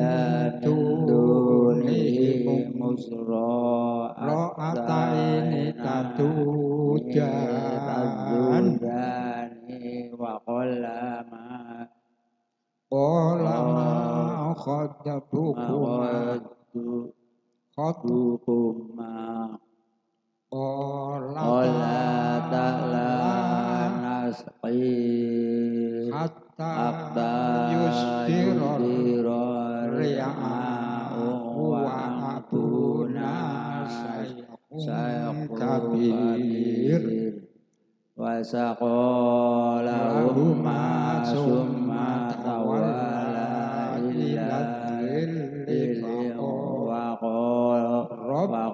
dunihi musra'ataini tadudani wa qala ma khadabukuma qala ta'la nasqi hatta yusdira ri'a'u wa abuna sayaqun kabir wa saqalahumma summa tawalla ila dhilli wa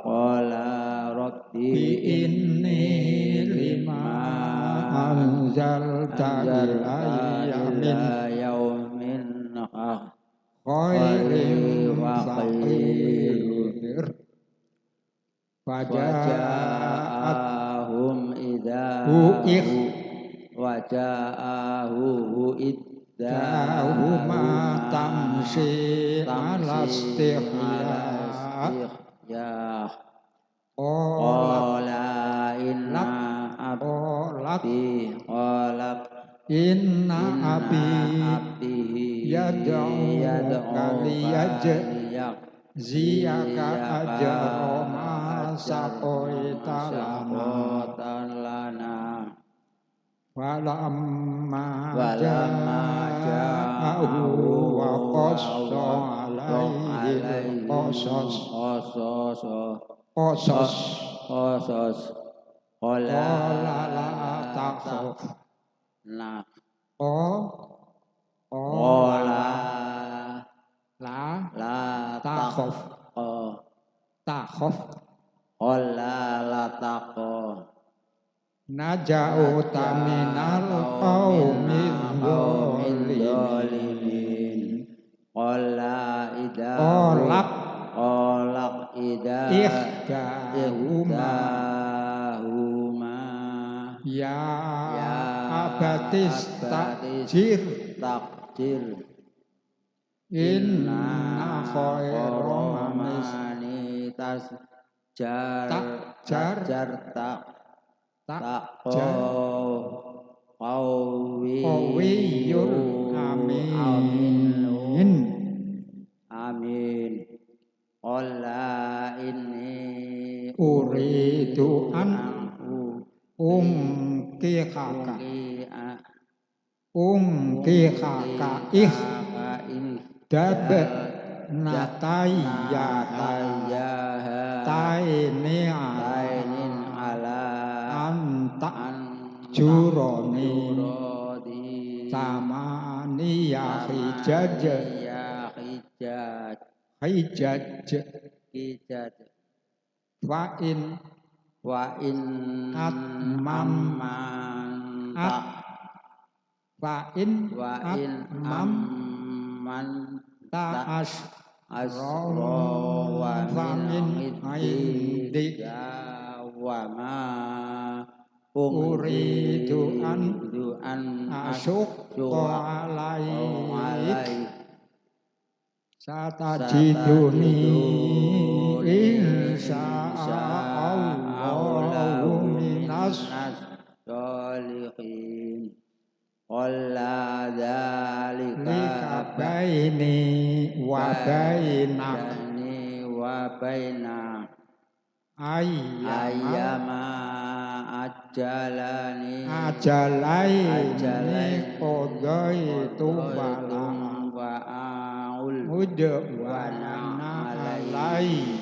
qala rabbi inni lima anzalta ilayya min yaumin khairin faqir waja'ahum iddahuma tamshi alastihyah qala inna abi yad'uka liyajziyaka ajra ma saqaita lana walamma ja'ahu wa qassa alaihi qasas qala la takhaf najauta minal qaumidh dhalimin qala ihdahuma ya abatis takjir inna khairu mani qawiyun amin qala inni uridu an unkihaka ihdab natayyaha tainin ala anta juroni tamaniya hijaj wa in asrawamin indika wa ma uridu an asyukka alaik satajiduni insya'allahu minas sholihin qalla dzalika baini wa baina ayyama ajalaini qadaitu wa udwana alai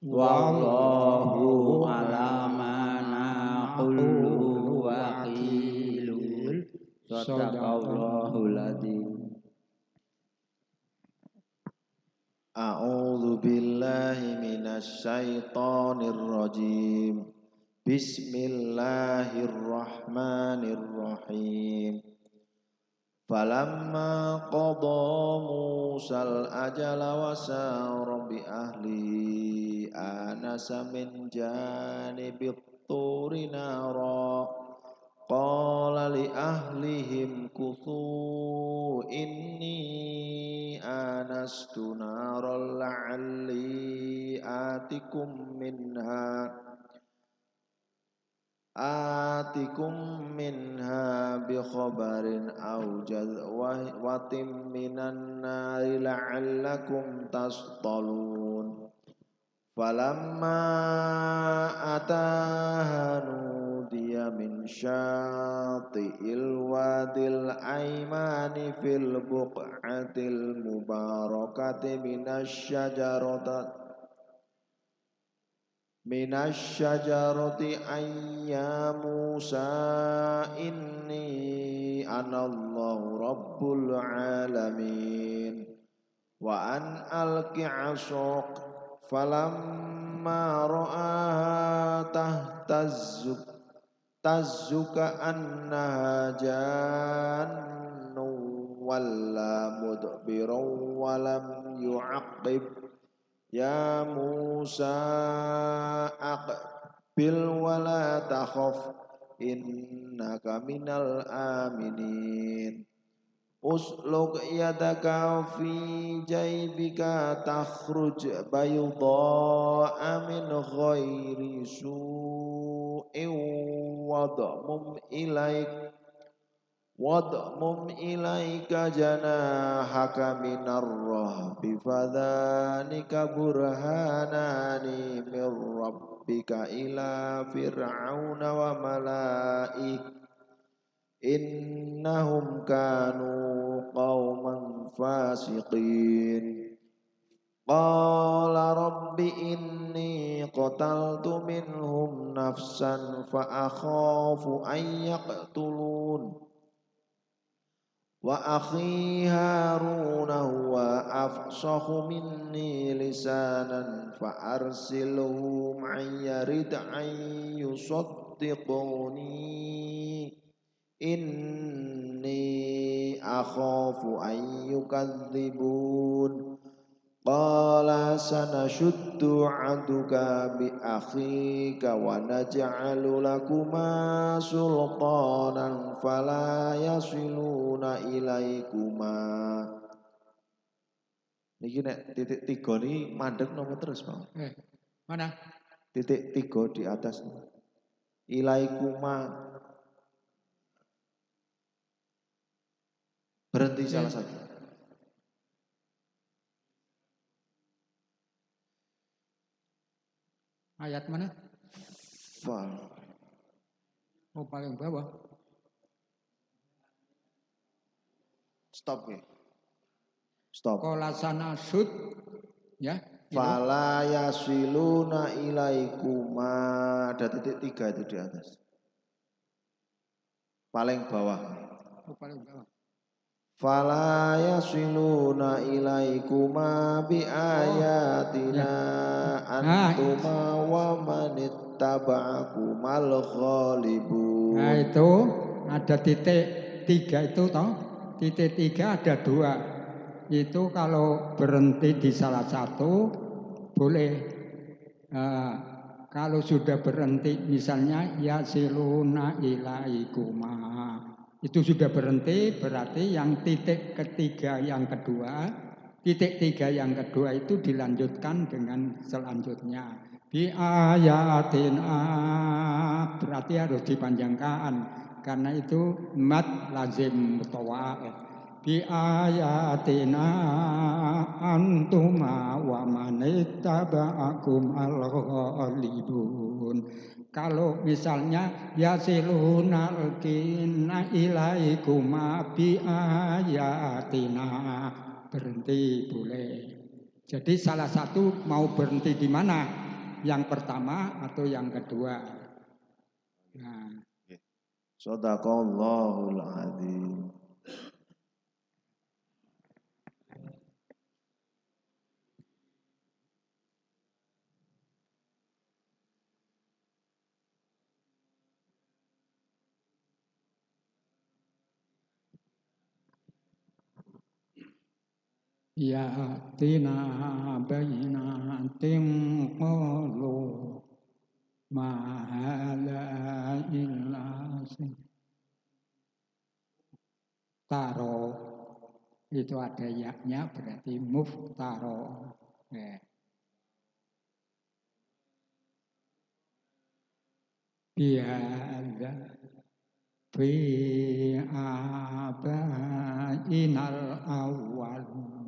wallahu alama naqulu wakilun sadaqallahul adzim. A'udzu billahi minasy syaithanir rajim. Bismillahirrahmanirrahim. Falamma qada Musal ajala wa sara bi ahli anasa min janibit turi nara qala li ahlihim kuthu inni anastu naran la'alli atikum minha bi khabarin aw jadwatin minan nari la'allakum tastalun falamma atahanu dia min syati'il wadil aymani fil buq'atil mubarakati minasyajarati ayya Musa inni anallahu rabbul alamin wa an alqi 'asaq falamma ra'aha tazzuka annaha jannu walla mudbiran wa lam yu'aqib ya Musa aqbil wa la takhaf innaka minal aminin usluk yadaka fi jaybika takhruj bayda'a min ghairi su'in wadmum ilaika janahaka minar rahbi fadhanika burhanani min rabbika ila fir'auna wa malaih innahum kanu qauman fasiqin qala rabbi inni qataltu minhum nafsan fa akhafu an yaqtulun wa akhi Haruna huwa afsahu minni lisanan fa arsilhu ma'ayya rid'an yusaddiquni inni akhafu an yukadzibun qala sanashuddu 'aduka bi akhika wa naj'alu lakuma sultanan fala yasiluna ilaikuma. Niki nek titik 3 ini mandek nomor terus, Pak. Mana? Titik 3 di atas. Ilaikuma. Berhenti salah satu. Ayat mana? Oh, paling bawah. Stop ya. Stop. Qala sanasud ya. Itu. Fala yasiluna ilaikuma. Ada titik 3 itu di atas. Paling bawah. Oh, paling bawah. Fala yasiluna ilaikuma bi ayatina antuma wa manittaba'akumal ghalibun. Nah itu ada titik 3 itu toh. Titik 3 ada 2. Itu kalau berhenti di salah satu boleh. Kalau sudah berhenti misalnya yasiluna ilaikuma itu sudah berhenti, berarti yang titik ketiga yang kedua, titik 3 yang kedua itu dilanjutkan dengan selanjutnya. Bi ayatina berarti harus dipanjangkan karena itu mad lazim mutawa'id. Bi ayatina antuma wa manittaba'akum al-ghalibun. Kalau misalnya yasiluna alkina ilaikuma bi ayatina berhenti boleh. Jadi salah satu mau berhenti di mana? Yang pertama atau yang kedua? Nah. Shadaqallahul adzim. Yatina bainatin qalu ma hadza illa taro itu ada yaknya berarti muftaro. Biadza fi abainal awalin.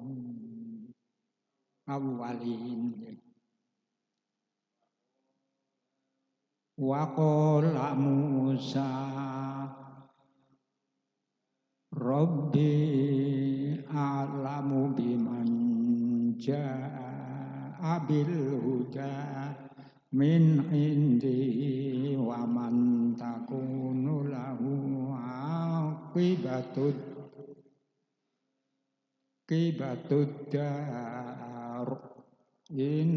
Wa qala Musa Rabbi a'lamu biman jaa'a bil huda min indi wa man takunu lahu aqibatud dar in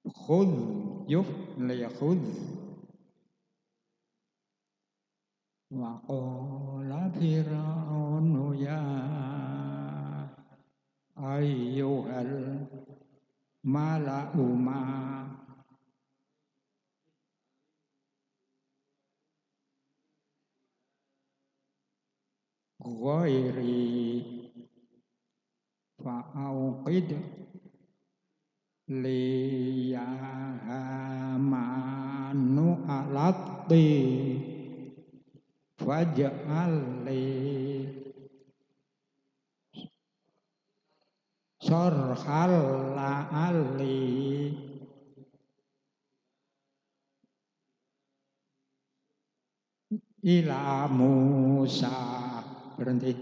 khudh yuflihudh wa qala fir'aunu ya ayyuhal mala'u ma ghairi fa'auqid liyahamanu alatti faj'al li sarhal la'ali ila Musa berhenti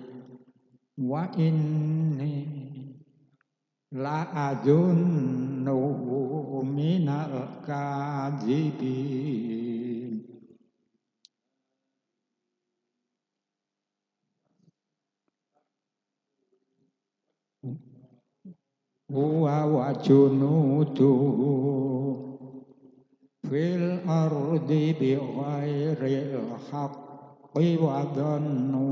wa inni la adunnuhu minal kadzibin. Huwa wa junuduhu fil ardi bi ghairil haqqi wa dhannu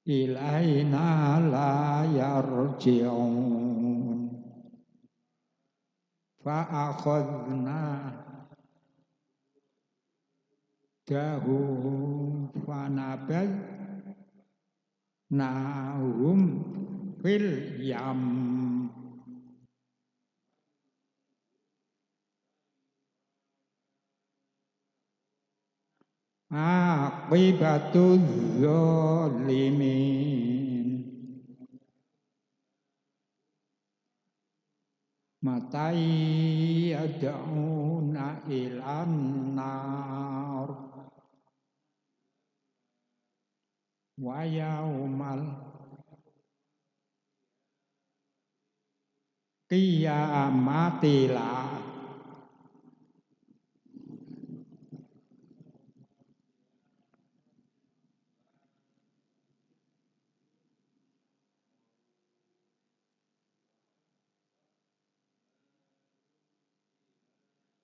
ilaina la yarji'un fa akhadna dahu fanabad nahum fil yam aqibatuz zalimin. Matai yad'una ilan nar wa yaumal qiyamatilah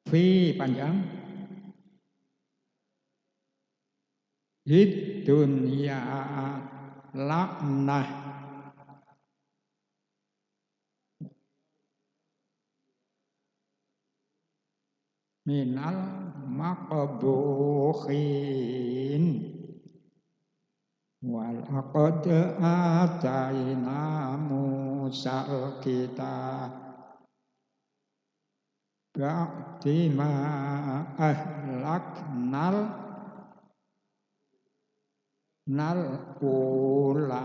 fi panjang hid dunya laknah minal maqbukhin wal aqad ataina Musa kita ba'dima ahlaknal ula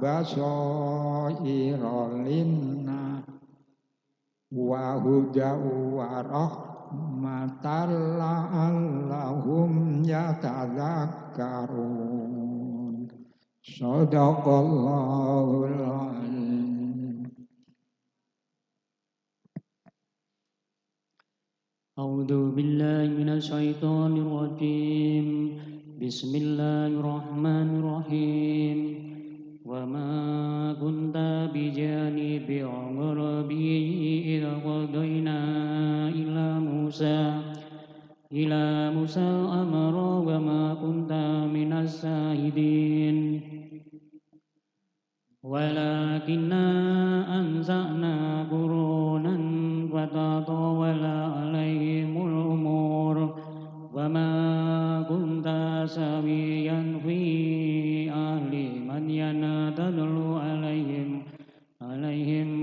basaira linna wa huda wa rahmatan la'allahum yatadzakkarun. Shadaqallahul azim. A'udzu billahi minasy syaithanir rajim. Bismillahirrahmanirrahim. Wa ma kunta bijanibil gharabi idh qadayna ila Musa amara wa ma kunta minas sahidin. Walakinna anza'na qurunan fatatawala alaihimul umur wa ma kunta sawiyan fi ahli madyana tadlu alaihim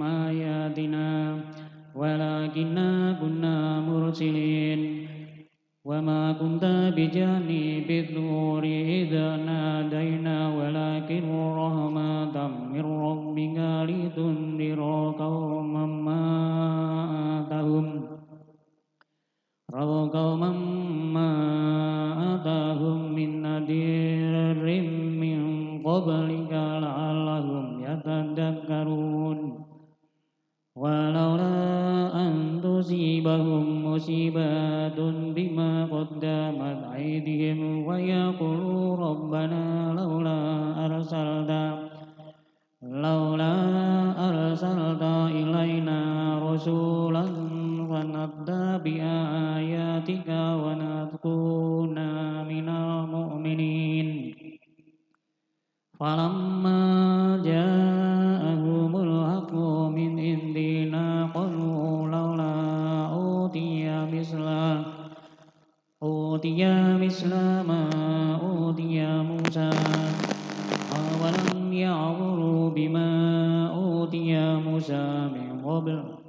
ayatina walakinna kunna mursilin wa ma kunta bijanibid dhuri idza nadaina walakin rahmatan min rabbika litundira qauman ma atahum min nadirin min qablika la'allahum yatadzakkarun. Walaula an tusibahum musibatun bima qaddamat aydihim wa yaqulu rabbana laula arsalta ilaina rasulan fanattabi'a ayatika wa nakuna minal mu'minin. Falamma ja'ahumul haqqu min indina qalu laula utiya misla ma utiya Musa awalam ya'muru bima utiya Musa min qabl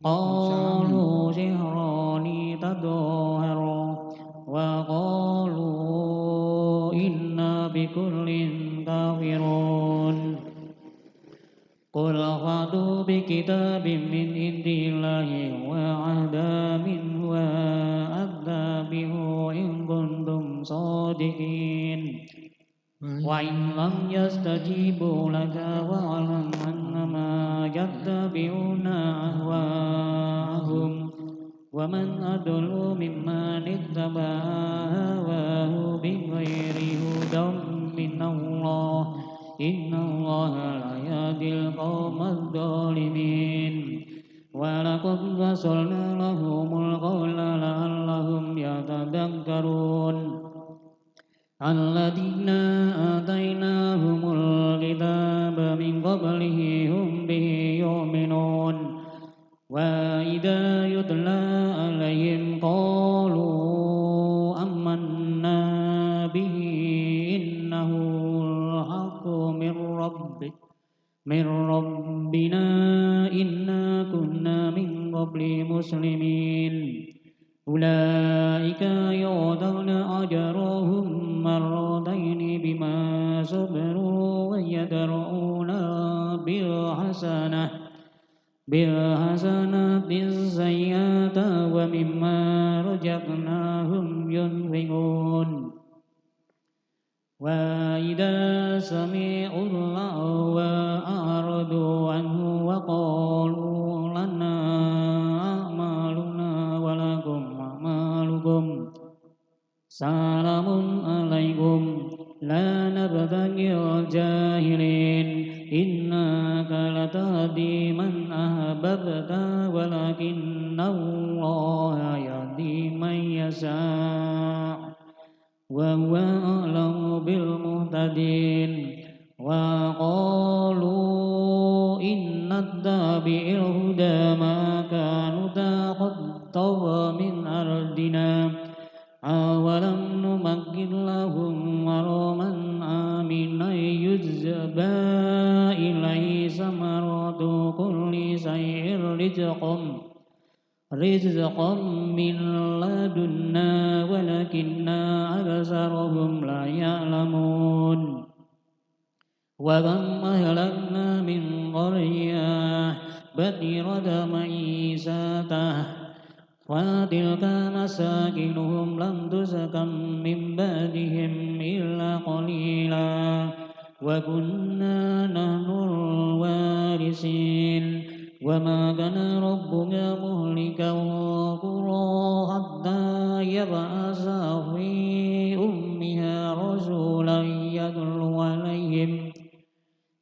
qalu sihrani tadhahara wa qalu inna bikullin kafirun. Qul fa'tu bikitabim min indillahi wa ahda minhu wa attabi'u in kuntum shadiqin. Wa in lam yastajibu laka wa'lam annama yattabi'una ahwa'ahum wa man adallu mimman ittaba'a hawahu bighairi hudan minallah. Innallaha la yahdil qaumadh dhalimin. Wa laqad wasalna lahumul qawla la'allahum yatadzakkarun. Alladzina atainahumul kitaba min qablihi hum bihi yu'minun. Wa idza yutla alaihim qalu amanna bihi innahul haqqu min rabbina inna kunna min qabli muslimin. Ulaika yu'tawna ajrahum marrataini bima sabaru wa yadra'una bil hasanati sayyi'ata wa mimma razaqnahum yunfiqun. وإذا سمعوا اللغو أعرضوا عنه وقالوا لنا أعمالنا ولكم أعمالكم سلام عليكم لا نبتغي الجاهلين إنك لتهدي من أحببت ولكن الله يهدي من يشاء وهو أعلم بالمهتدين وقالوا إن نتبع الهدى ما كانوا تخطف من أرضنا أولم نمكن لهم حرما آمنا يجبى إليه ثمرات كل شيء رزقا من لدنا ولكن أكثرهم لا يعلمون وكم أهلكنا من قرية بطرت معيشتها فتلك مساكنهم لم تسكن من بعدهم إلا قليلا وكنا نحن الوارثين وما كان ربك مهلك القرى حتى يبعث في أمها رسولا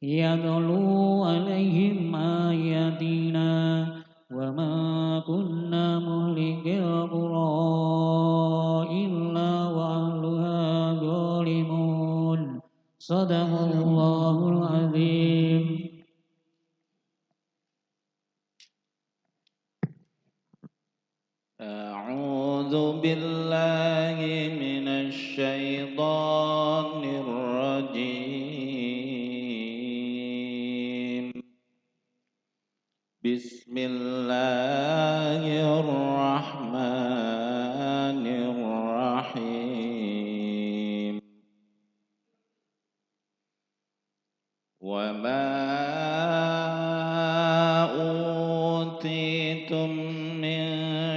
يتلو عليهم آياتنا وما كنا مهلك القرى إلا وأهلها ظالمون صدق الله العظيم. أعوذ بالله من الشيطان الرجيم بسم الله الرحمن الرحيم وما أوتيتم من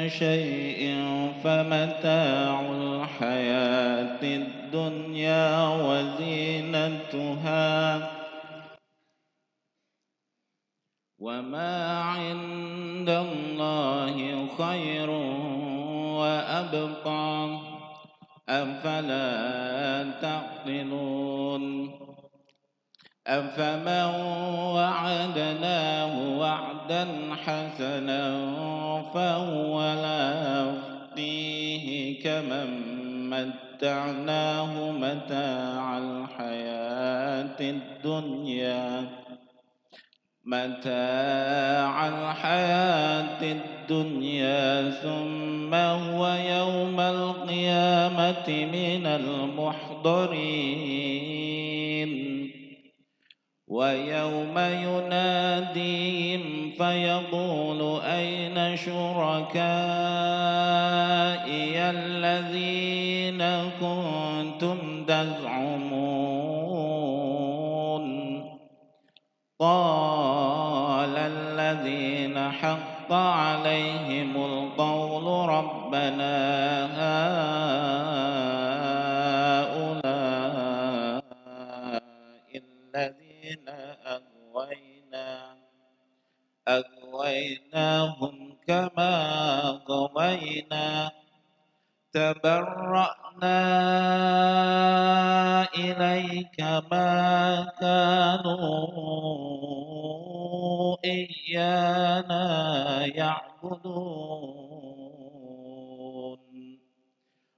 شيء فمتاع الحياة الدنيا وزينتها وما عند الله خير وأبقى أفلا تعقلون أفمن وعدناه وعدا حسنا فهو لاقيه كمن متعناه متاع الحياة الدنيا ثم هو يوم القيامة من المحضرين ويوم يناديهم فيقول أين شركائي الذين كنتم تزعمون قال الذين حق عليهم القول ربنا هؤلاء الذين أغويناهم كما غوينا تبرأنا إليك ما كانوا إيانا يعبدون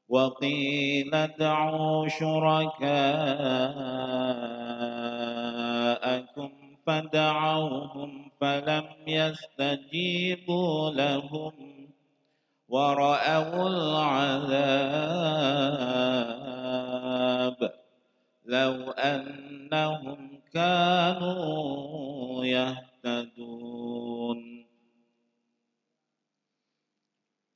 وقيل ادعوا شركاءكم فدعوهم فلم يستجيبوا لهم ورأوا العذاب لو أنهم كانوا يهتدون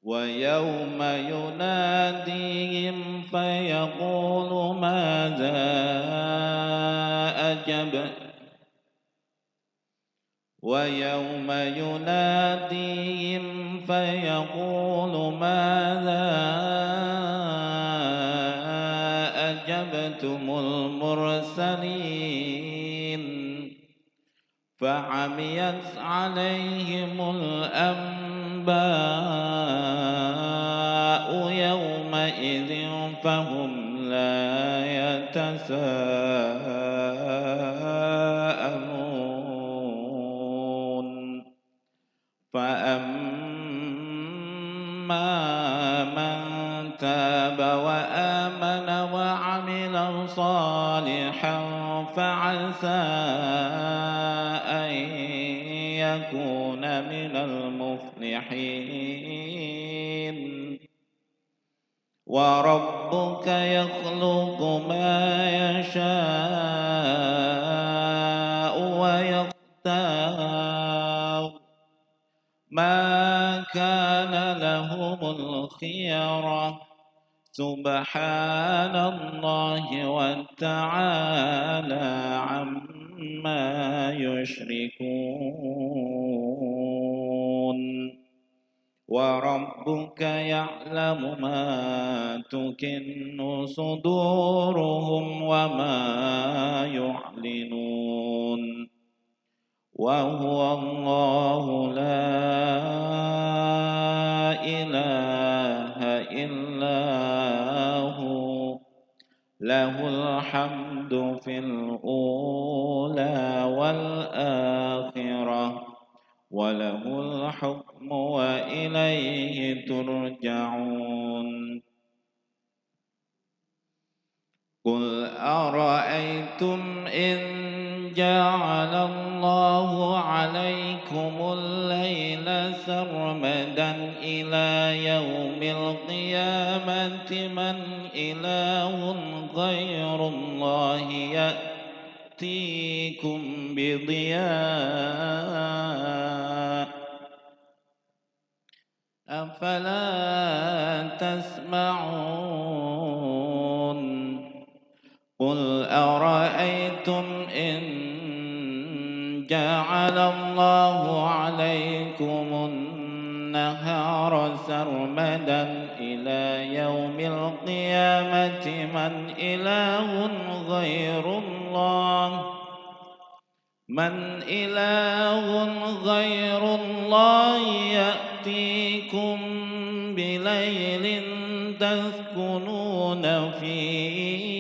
ويوم يناديهم فيقول ماذا أجبتم فعميت عليهم الأنباء يومئذ فهم لا يتساءلون فأما من تاب وآمن وعمل صالحا فعسى أن يكون من المفلحين وربك يخلق ما يشاء ويختار ما كان لهم الخيرة سبحان الله وتعالى عما يشركون وربك يعلم ما تكن صدورهم وما يعلنون وهو الله لا إله إلا هو له الحمد في الأولى والآخرة وله الحكم وإليه ترجعون قل أرأيتم إن جعل الله عليكم الليل سرمدا إلى يوم القيامة من إله غير الله يأتيكم بضياء أفلا تسمعون قل أرأيتم إن جعل الله عليكم النهار سرمدا إلى يوم القيامة من إله غير الله يأتيكم بليل تسكنون فيه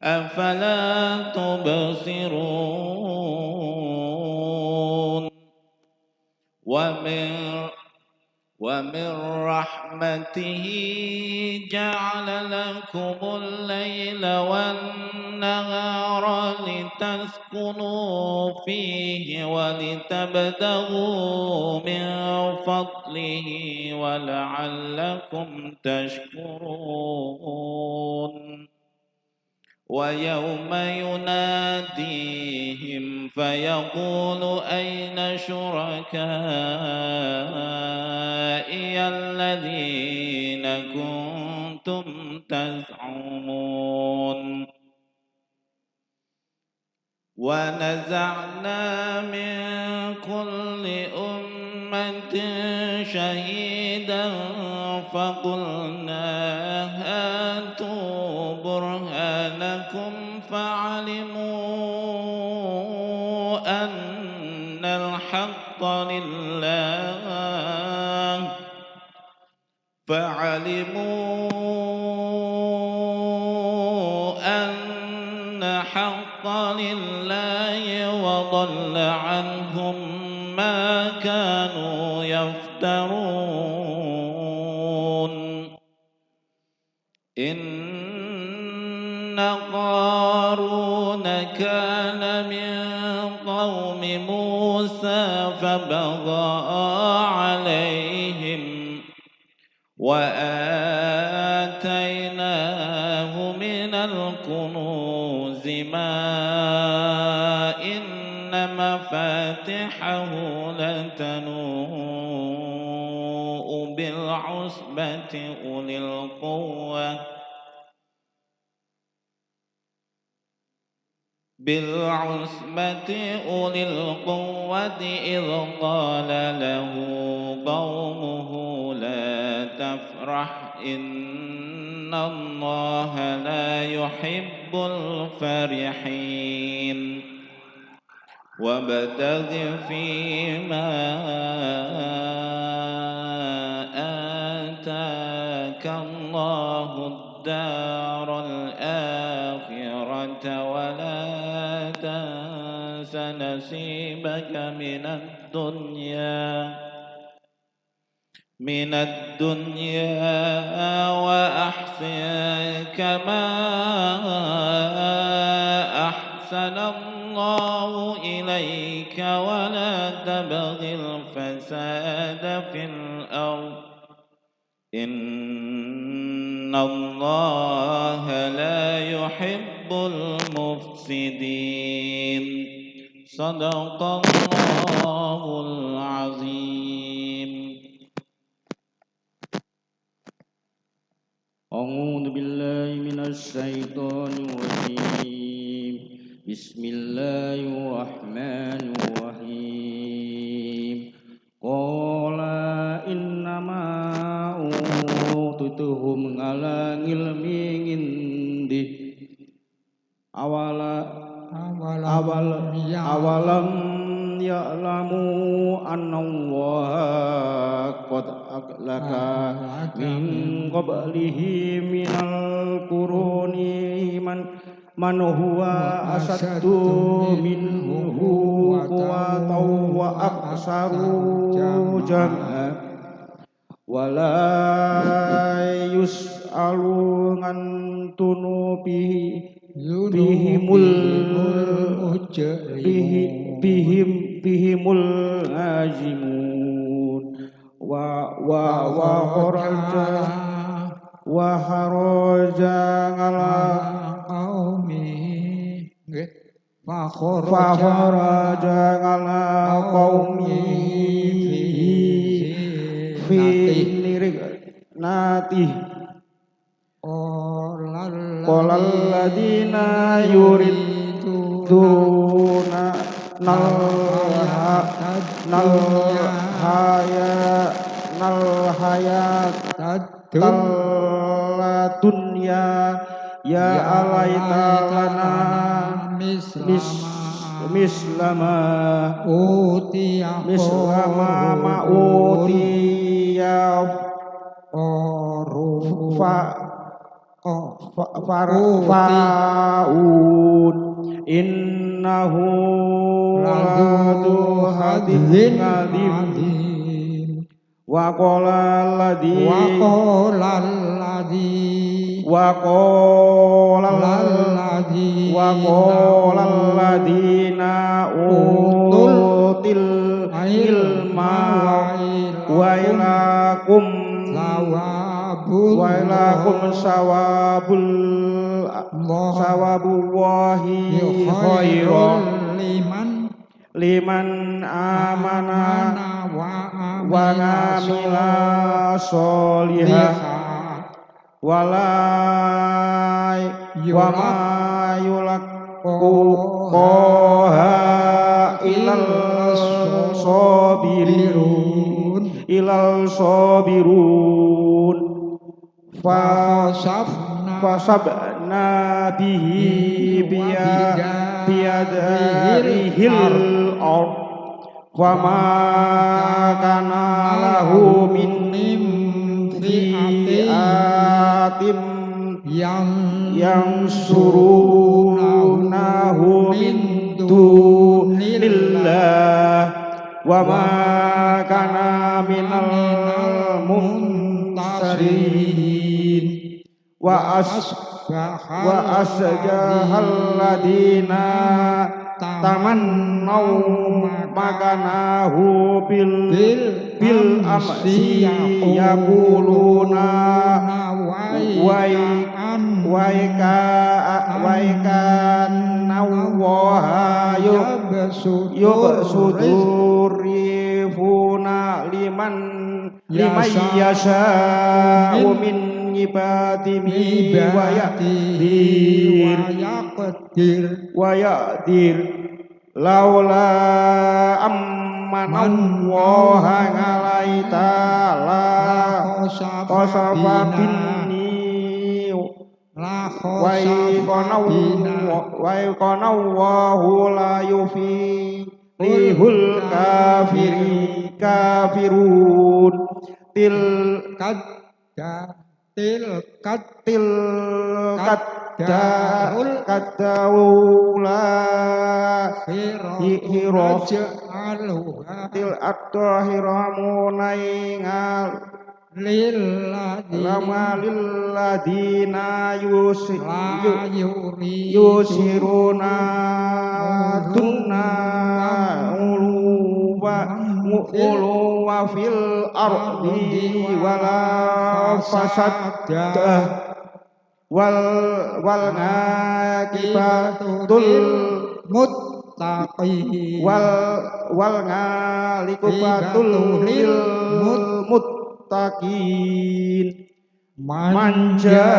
أفلا تبصرون ومن رحمته جعل لكم الليل والنهار لتسكنوا فيه ولتبتغوا من فضله ولعلكم تشكرون ويوم يناديهم فيقول أين شركائي الذين كنتم تزعمون ونزعنا من كل أمة شهيدا فقلنا هاتوا برهانكم فعلموا أن الحق لله وضل عنهم ما كانوا يفترون إن قارون كان من قوم موسى فبغى عليهم وآتيناه من الكنوز ما إن مفاتحه لتنوء بالعصبة أولي القوة إذ قال له قومه لا تفرح إن الله لا يحب الفرحين وابتغ فيما آتاك الله الدار الآخرة ولا تنس نصيبك من الدنيا وأحسن كما أحسن الله إليك ولا تبغ الفساد في الأرض إن الله لا يحب المفسدين صدق الله العظيم. أعوذ بالله من الشيطان الرجيم بسم الله الرحمن الرحيم قال إنما أوتيته على علم عندي أولم يعلموا أن الله قد أهلك من قبله من القرون من هو أشد منه قوة وأكثر جمعا ولا يسأل عن بهم العاجمون وخرج على فخرج على قومه في ناته قال الذين يريدون الحياة الدنيا يا ليت لنا مثل ما أوتي فرعون إنه لذو حظ عظيم وقال الذين أوتوا العلم ويلكم ثواب الله خير liman amana wa ngamila solihah walai wa ma yulaqoha ilal sabirun fasabna bihi biyadarihil ard wa ma kana lahu min fi'atin yang surunahu min dunillah wa ma kana minal munsarin wa asjahal ladina tamannau makanahu bil amsi yaquluna waikan nawaha yubsudurifuna liman yasha'u min ibadihi wa yaqdir laula ammanallahu alaita la qasafa binni wa iqana Allahu la yufi lihul kafirun til kadaula hiroh til hiramunaingal lilladina yusiruna tunna uluwa fil ardi wala fasadda wal ngakibatul muttaqin wal ngalikubatul lil muttaqin manja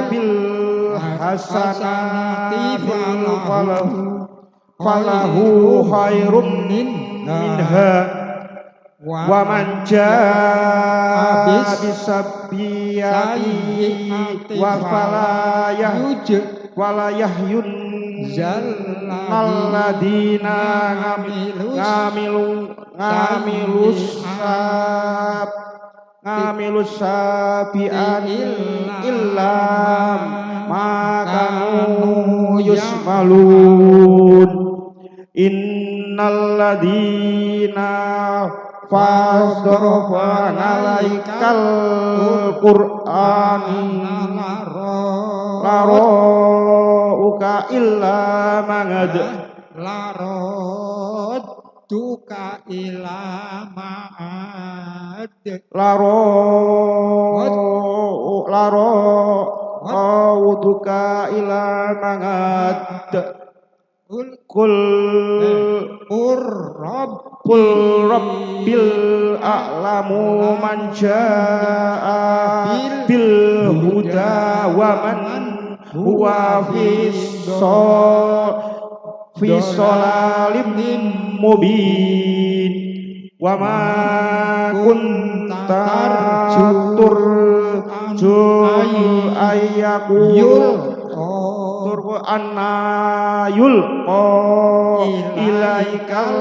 bil hasanati falahu khairum minha wa manja bisabiyati wa falayahyun zalladina ngamilus sabian illam makanu yusmalun innalladina fasdorofan alaikal qur'ani laro uka illa mangad tuka ilamaad utuka ila mangad kul rabbil a'lamu man jaa bil huda wa man huwa fi sholalim mubin wa ma kunta turjul ayyakul turku anna yulqa ilaikal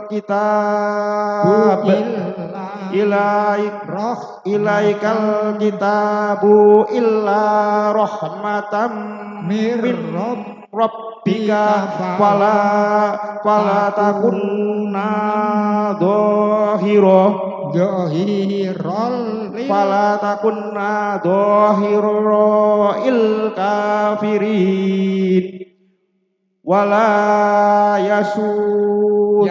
kitab ilaikal kitabu illa rahmatam mir rabbika fala takunna fala takunna il kafirin wala yasud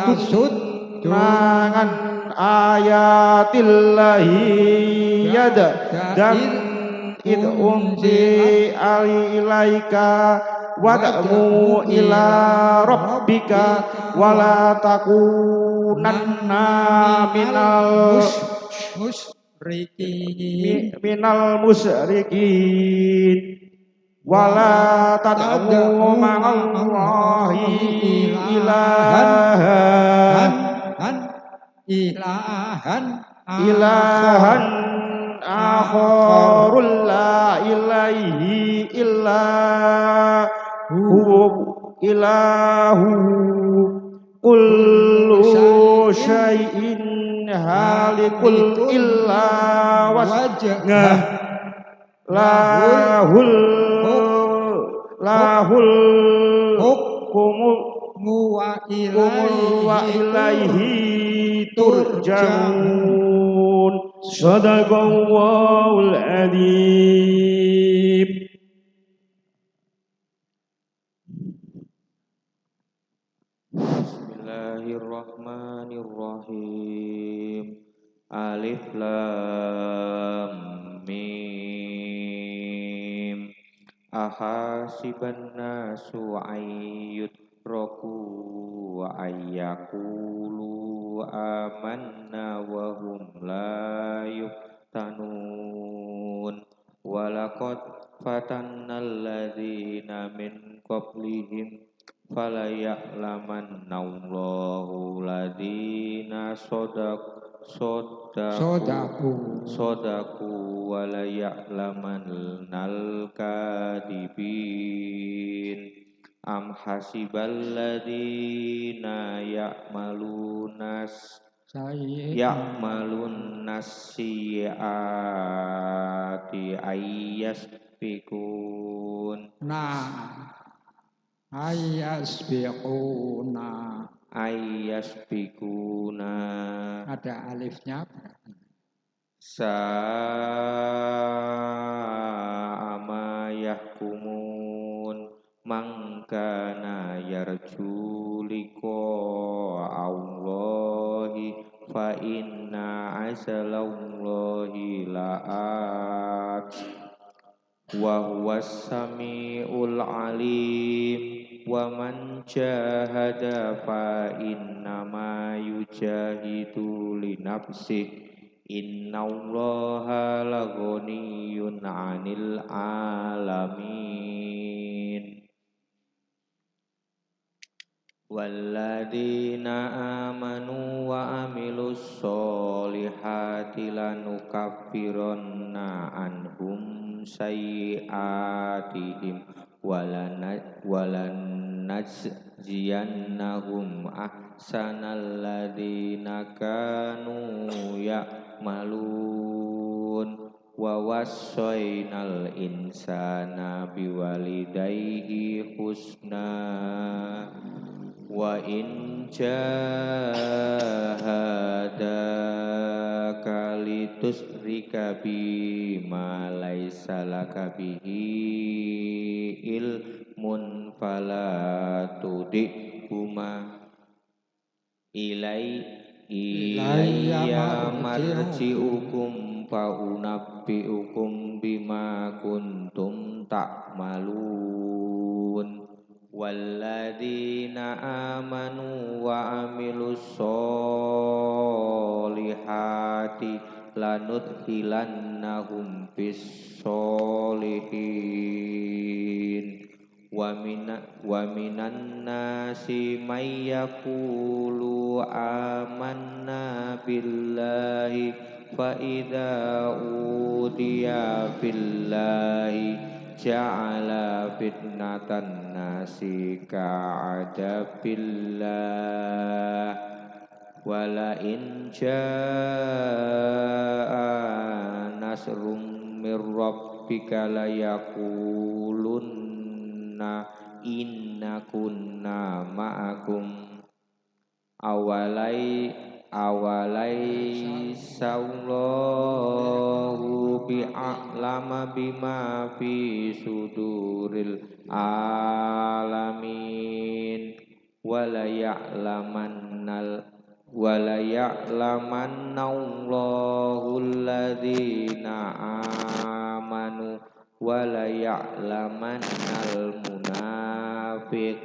mangan ayatillahi yada dan id umzi ilaika wad'u ila rabbika wala takunanna minal musyrikin wala tad'u ma'allahi ilahan akharul la ilaihi illa ilahu kullu syai'in halikul illa wajhah lahul hukmu wa ilaihi turja'un sadaqallahul adzim. Bismillahirrahmanirrahim. Alif lam mim. Ahasiban nasu ayyutraku wa ayyakulu amanna wa hum la yuftanun. Walaqad fatannal ladzina min qablihim falaya'lamanna Allahu ladzina sodaku walaya'lamannal kadibin. Am hasibal ladina ya'malun nasiati ayyasfikun. Nah, Ayyasfikuna. ada alifnya. Sa'ama yahkumun. Mangkana yarju liqa Allahi fa inna asalallahi la'at wa huwas samiul alim wa man jahada fa innama yujahidu li nafsihi innallaha laghaniyyun 'anil 'alamin. Walladzina amanu wa amilus solihati lanukaffiranna anhum sayyi'atihim walanajziyannahum ahsanal ladzina kanu ya'malun wa wassaynal insana biwalidayhi husna wa in jahadaka litusrika bima laysa laka bihi ilmun fala tudihuma ilayya marji'ukum fa unabbi'ukum bima kuntum ta'malun. Walladzina amanu wa amilus solihati lanudkhilannahum fis solihin wa minan nasi may yaqulu amanna billahi fa idza udiya billahi ja'ala fitnatan nasi ka'adabillah wala in ja'a nasrum mir rabbika la yaqulunna inna kunna ma'akum awalai sallahu bi'a'lama bima fi suduril alamin wala ya'lamannallahu alladhina amanu wala ya'lamannal munafiqin.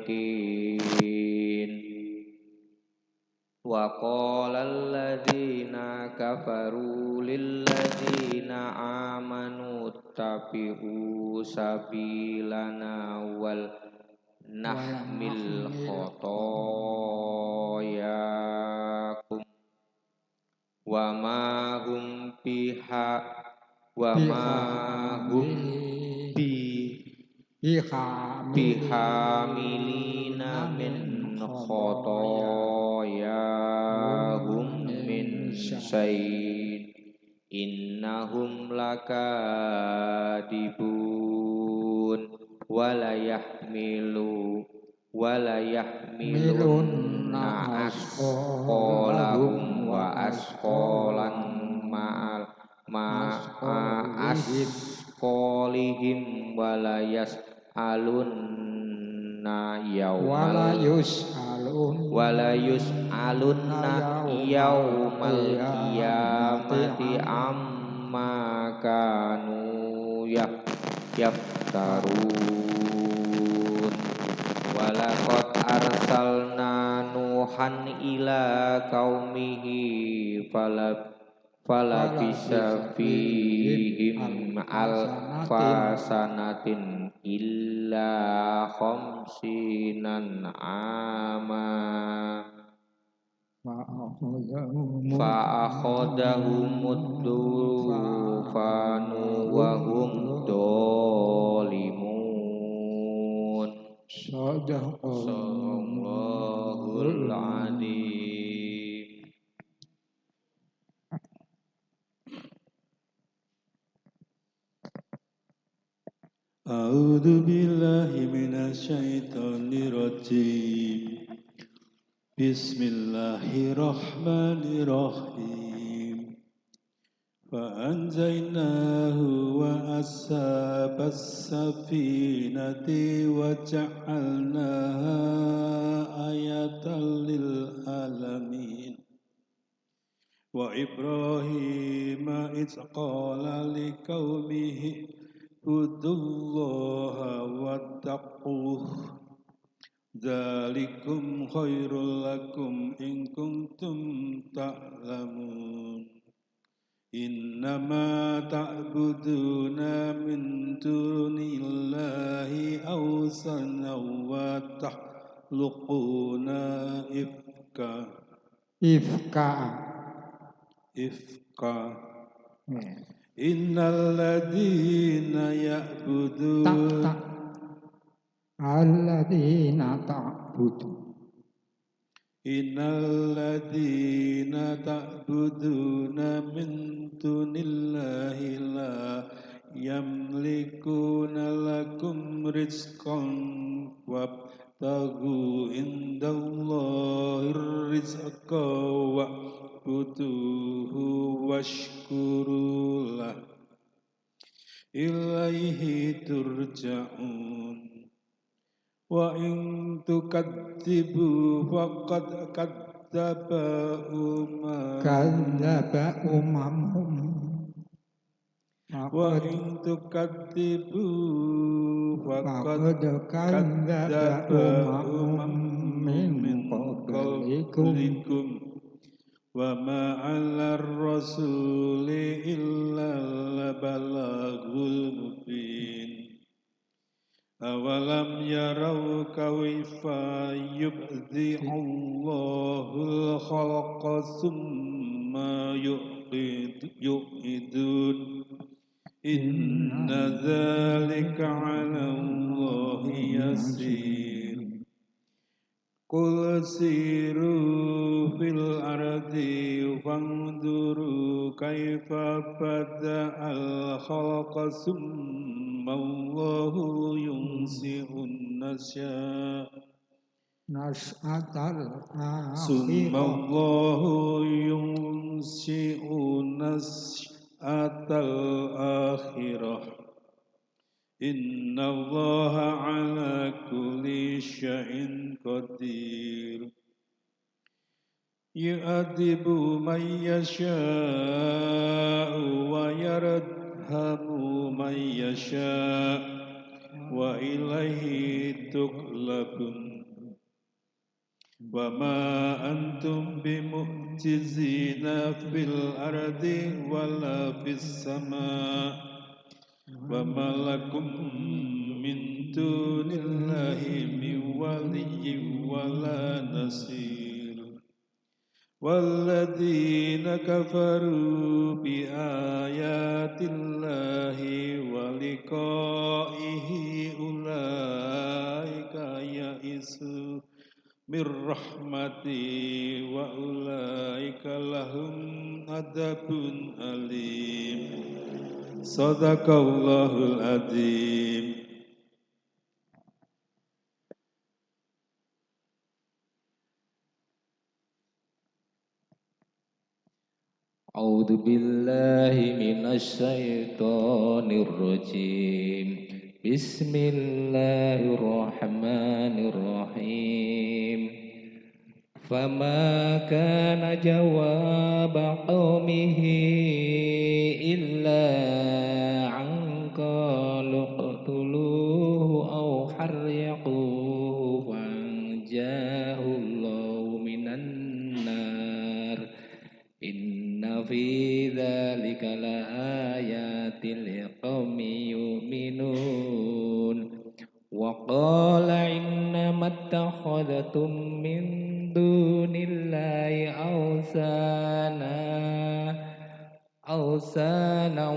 Wa qala alladzina kafaru lilladzina amanu tabi'u sabilana wal nahmil khotoyakum wa ma hum bihamilina min khotoyahum min syait innahum lakadibun wala yahmilunna asqalahum wa asqalan asqalihim wala yus'alunna yaumal qiyamati amma kanu yaftarun. Walaqad arsalna nuhan ila qaumihi falabisa fihim alfa sanatin illa khamsinan ama fa'akhadahumud dufanu wa hum dolimun. Sadaqallahul Adzim. A'udzu billahi minasyaitonir rajim. Bismillahirrahmanirrahim. فأنجيناه وأصحاب السفينة وجعلناها آية للعالمين وإبراهيم إذ قال لقومه اعبدوا الله واتقوه ذلكم خير لكم إن كنتم تعلمون إنما تعبدون من دون الله أوثانا وتخلقون إفكا إن الذين يعبدون الذين تعبدون إن الذين تعبدون من دون الله لا يملكون لكم رزقا وابتغوا عند الله الرزق واعبدوه واشكروا له إليه ترجعون وإن تكذبوا فقد كذب أمم وإن تكذبوا فقد كذب من قبلكم وما على الرسول إلا البلاغ المبين أولم يروا كيف يبدئ الله الخلق ثم يعيدون إن ذلك على الله يسير قل سيروا في الأرض فانظروا كيف بدأ الخلق ثم الله ينشئ النشأة ثم الله ينشئ نشأة الآخرة إن الله على كل شيء قدير يؤدب من يشاء ويرحم من يشاء وإليه تقلبون وما أنتم بمعجزين في الأرض ولا في السماء وما لكم من دون الله من ولي ولا نصير والذين كفروا بآيات الله ولقائه أولئك يئسوا من رحمتي وأولئك لهم عذاب أليم صدق الله العظيم. أعوذ بالله من الشيطان الرجيم بسم الله الرحمن الرحيم فما كان جواب قومه إلا أن قالوا اقتلوه أو حرقوه فأنجاه الله من النار إن في ذلك لآيات لقوم يؤمنون وقال إنما اتخذتم من دون الله awsana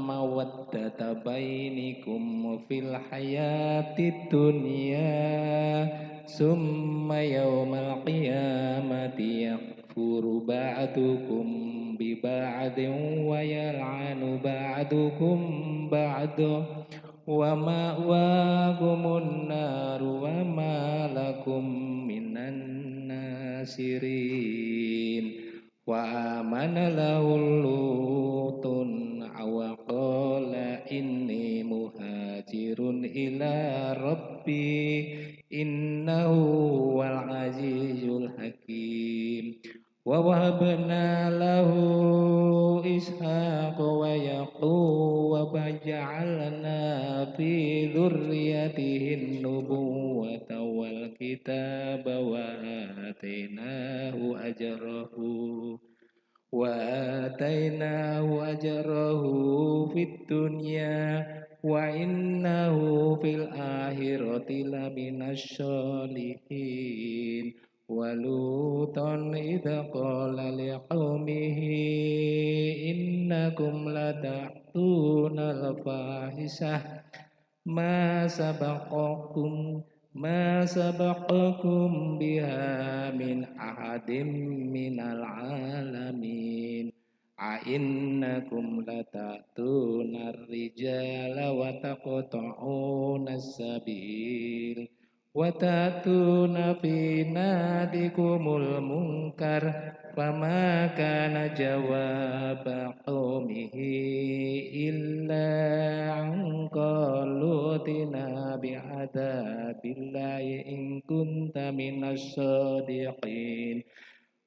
mawaddata bainikum fil hayatid dunya summa yawmal qiyamati yakfuru ba'dukum bi ba'din wa yal'anu ba'dukum ba'dah wa ma'wakumun nar wa ma lakum minan nasirin wa amana lahul lutun aw qala inni muhajirun ila rabbi innahu wal azizul hakim wa wahabna lahu ishaq wa yaqub wa ja'alna fi dzurriyyatihi nubuwwata wal kitaba wa atainahu ajrahu fid dunya wa innahu fil akhirati laminas sholihin walutan idza qala liqaumihi innakum lata'tunal fahisah ma sabaqakum biha min ahadin minal alamin a'innakum lata'tunar rijala wa taqta'unas sabil wa ta'tuna fi nadikumul munkar fama kana jawaba qaumihi illa an qalu tina bi'adabillahi in kunta minas shadiqin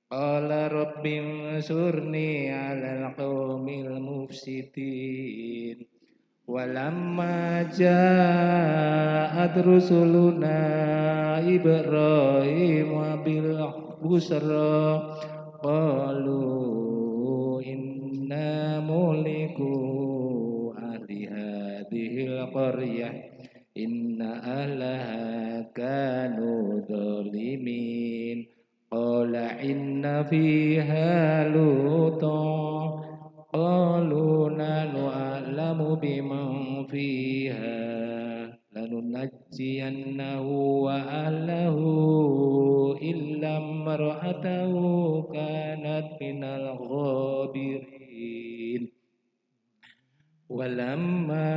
qala rabbi ansurni 'alal qaumil mufsidin walamma ja'at rusuluna Ibrahim bil busra qalu inna muliku ahli hadhil qaryah inna ahlaha kanu zalimin qala inna fiha lutan qalu nahnu a'lamu biman fiha lanunajjiyannahu wa ahlahu illa imra'atahu kanat minal ghabirin walamma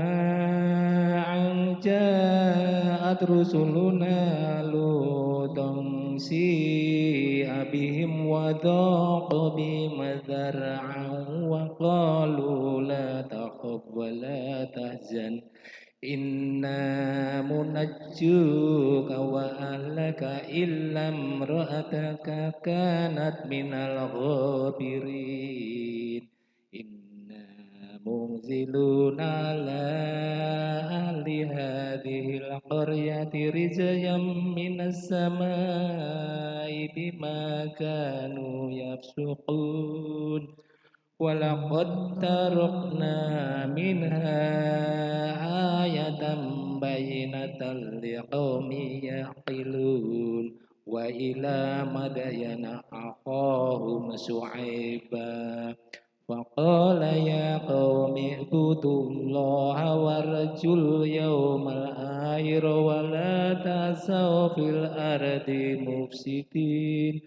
an ja'at rusuluna lutan si'a bihim wa dhaqa bihim dhar'an wa qalu la takhaf wa la tahzan inna munajjuka wa ahlaka illa imra'ataka kanat minal ghabirin inna munziluna ala ahli hadhil qaryati rizqan minas samai bima kanu yafsuqun walaqad tarakna minha ayatan bayyinatan liqaumin yaqilun wa ila madyana aqahum Syu'aiba faqala ya qaumi ibudullaha warjul yawmal akhir wa la tasaw fil ardi mufsidin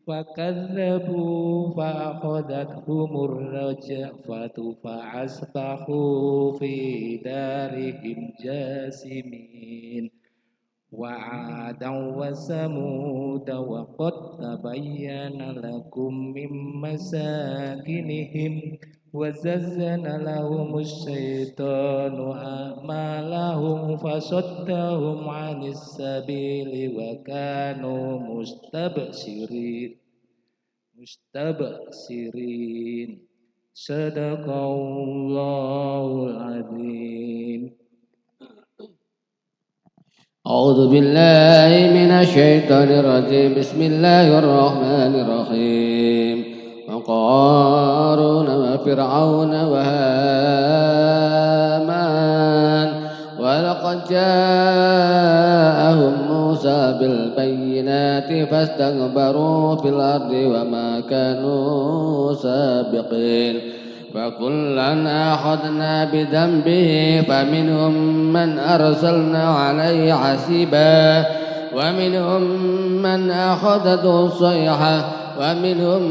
fakadzabu fa'akhadathumur rajfatu fa'asbahu fi darihim jasimin wa 'adan wa samuda wa qad tabayyana lakum min masakinihim wa zazzana lahumus syaitanu a'malahum fasaddahum 'anis sabili wa kanu mustabsirin sadaqallahul azim. أعوذ بالله من الشيطان الرجيم بسم الله الرحمن الرحيم وقارون وفرعون وهامان ولقد جاءهم موسى بالبينات فاستكبروا في الأرض وما كانوا سابقين فكلا أخذنا بذنبه فمنهم من أرسلنا عليه حسيبا ومنهم من أخذته الصيحة ومنهم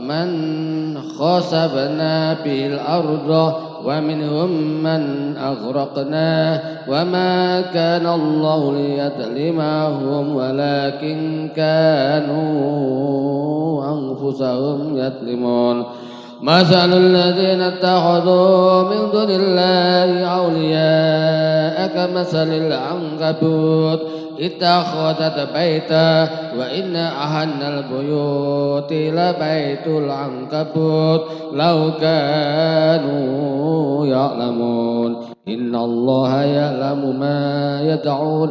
من خسفنا به الأرض ومنهم من أغرقنا وما كان الله ليظلمهم ولكن كانوا أنفسهم يظلمون مثل الذين اتخذوا من دون الله أولياء كمثل العنكبوت اتخذت بيتا وإن أحن البيوت لبيت العنكبوت لو كانوا يعلمون إن الله يعلم ما يدعون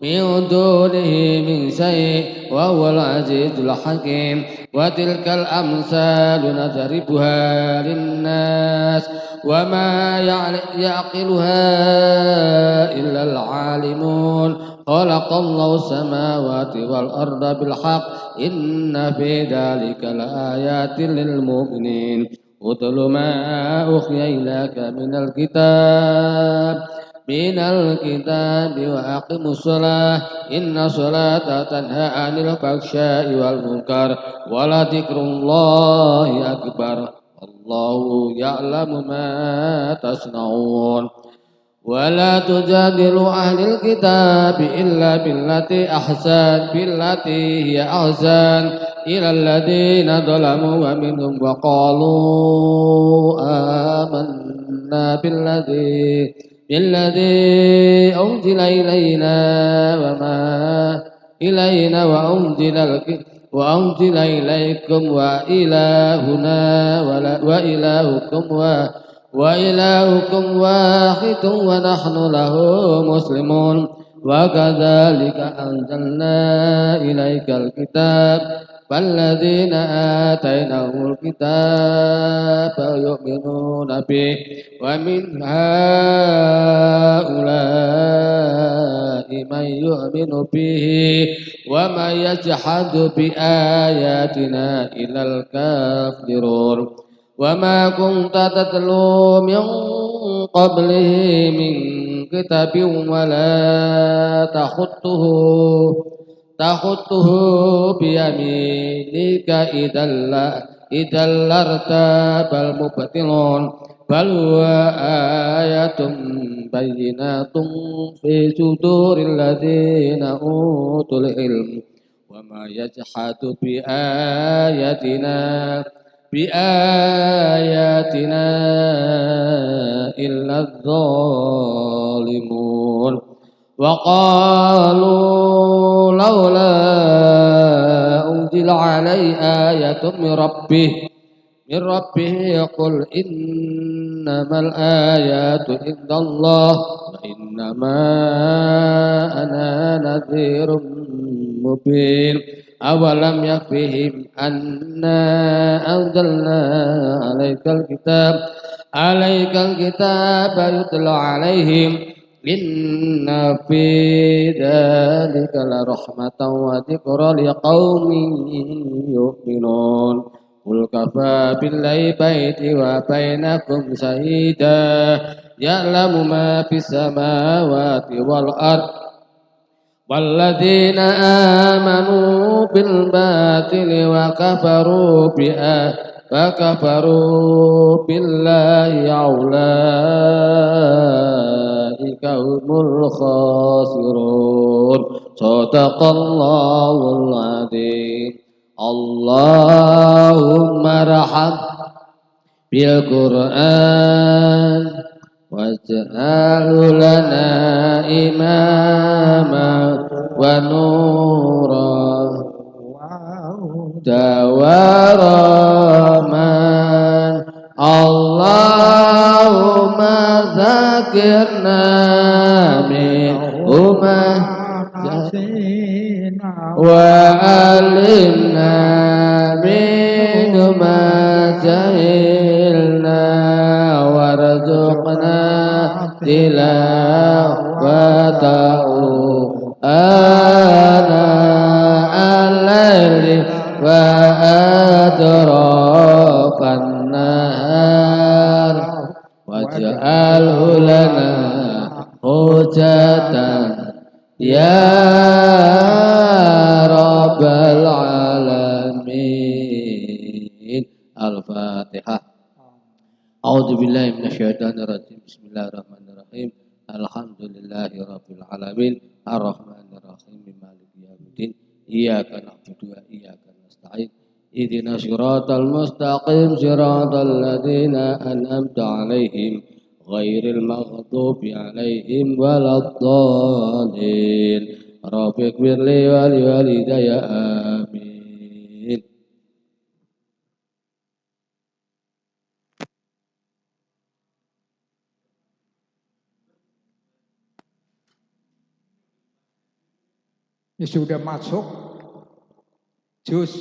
من دونه من شيء وهو العزيز الحكيم وتلك الأمثال نضربها للناس وما يعقلها إلا العالمون خلق الله السماوات والأرض بالحق إن في ذلك لآيات للمؤمنين اتل ما أوحي إليك من الكتاب وأقم الصلاة إن الصلاة تنهى عن الفحشاء والمنكر ولذكر الله أكبر الله يعلم ما تصنعون ولا تجادلوا أهل الكتاب إلا بالتي هي أحسن إلى الذين ظلموا ومنهم وقالوا آمنا بالذي أنزل إلينا وما إلينا وأنزل إليكم وإلهكم واحد ونحن له مسلمون وكذلك أنزلنا إليك الكتاب فالذين آتيناهم الكتاب يؤمنون به ومن هؤلاء من يؤمن به وما يجحد بآياتنا إلا الكافرون وما كنت تتلو من قبله من كتاب ولا تخطه بيمينك إذا لارتاب المبطلون بل هو آية بينات في صدور الذين أوتوا العلم وما يجحد بآياتنا إلا الظالمون وقالوا لولا أنزل عليه آية من ربه قل إنما الآيات عند الله وإنما أنا نذير مبين أولم يكفهم أنا أنزلنا عليك الكتاب يتلى عليهم إن في ذلك لرحمة وذكرى لقوم يؤمنون قل كفى بالله بيني وبينكم شهيدا يعلم ما في السماوات والأرض والذين آمنوا بالباطل وكفروا بالله أولئك هم الخاسرون صدق الله العظيم اللهم ارحم بالقرآن واجعله لنا إماما ونورا ورحمة اللهم ذكرنا منهما وعلمنا منهما جهلنا وارزقنا تلاوته آناء الليل وأدراك Al-Fatihah. A'udzu billahi minasyaitonir rajim. Bismillahirrahmanirrahim. Alhamdulillahi rabbil alamin. Arrahmanir rahim. Maliki yaumiddin. Iyyaka na'budu wa iyyaka nasta'in. Ihdinas siratal mustaqim. Siratal ladzina an'amta 'alaihim ghairil maghdubi 'alaihim waladdallin. Rabbighfirli wa liwalidayya amin. Ini sudah masuk juz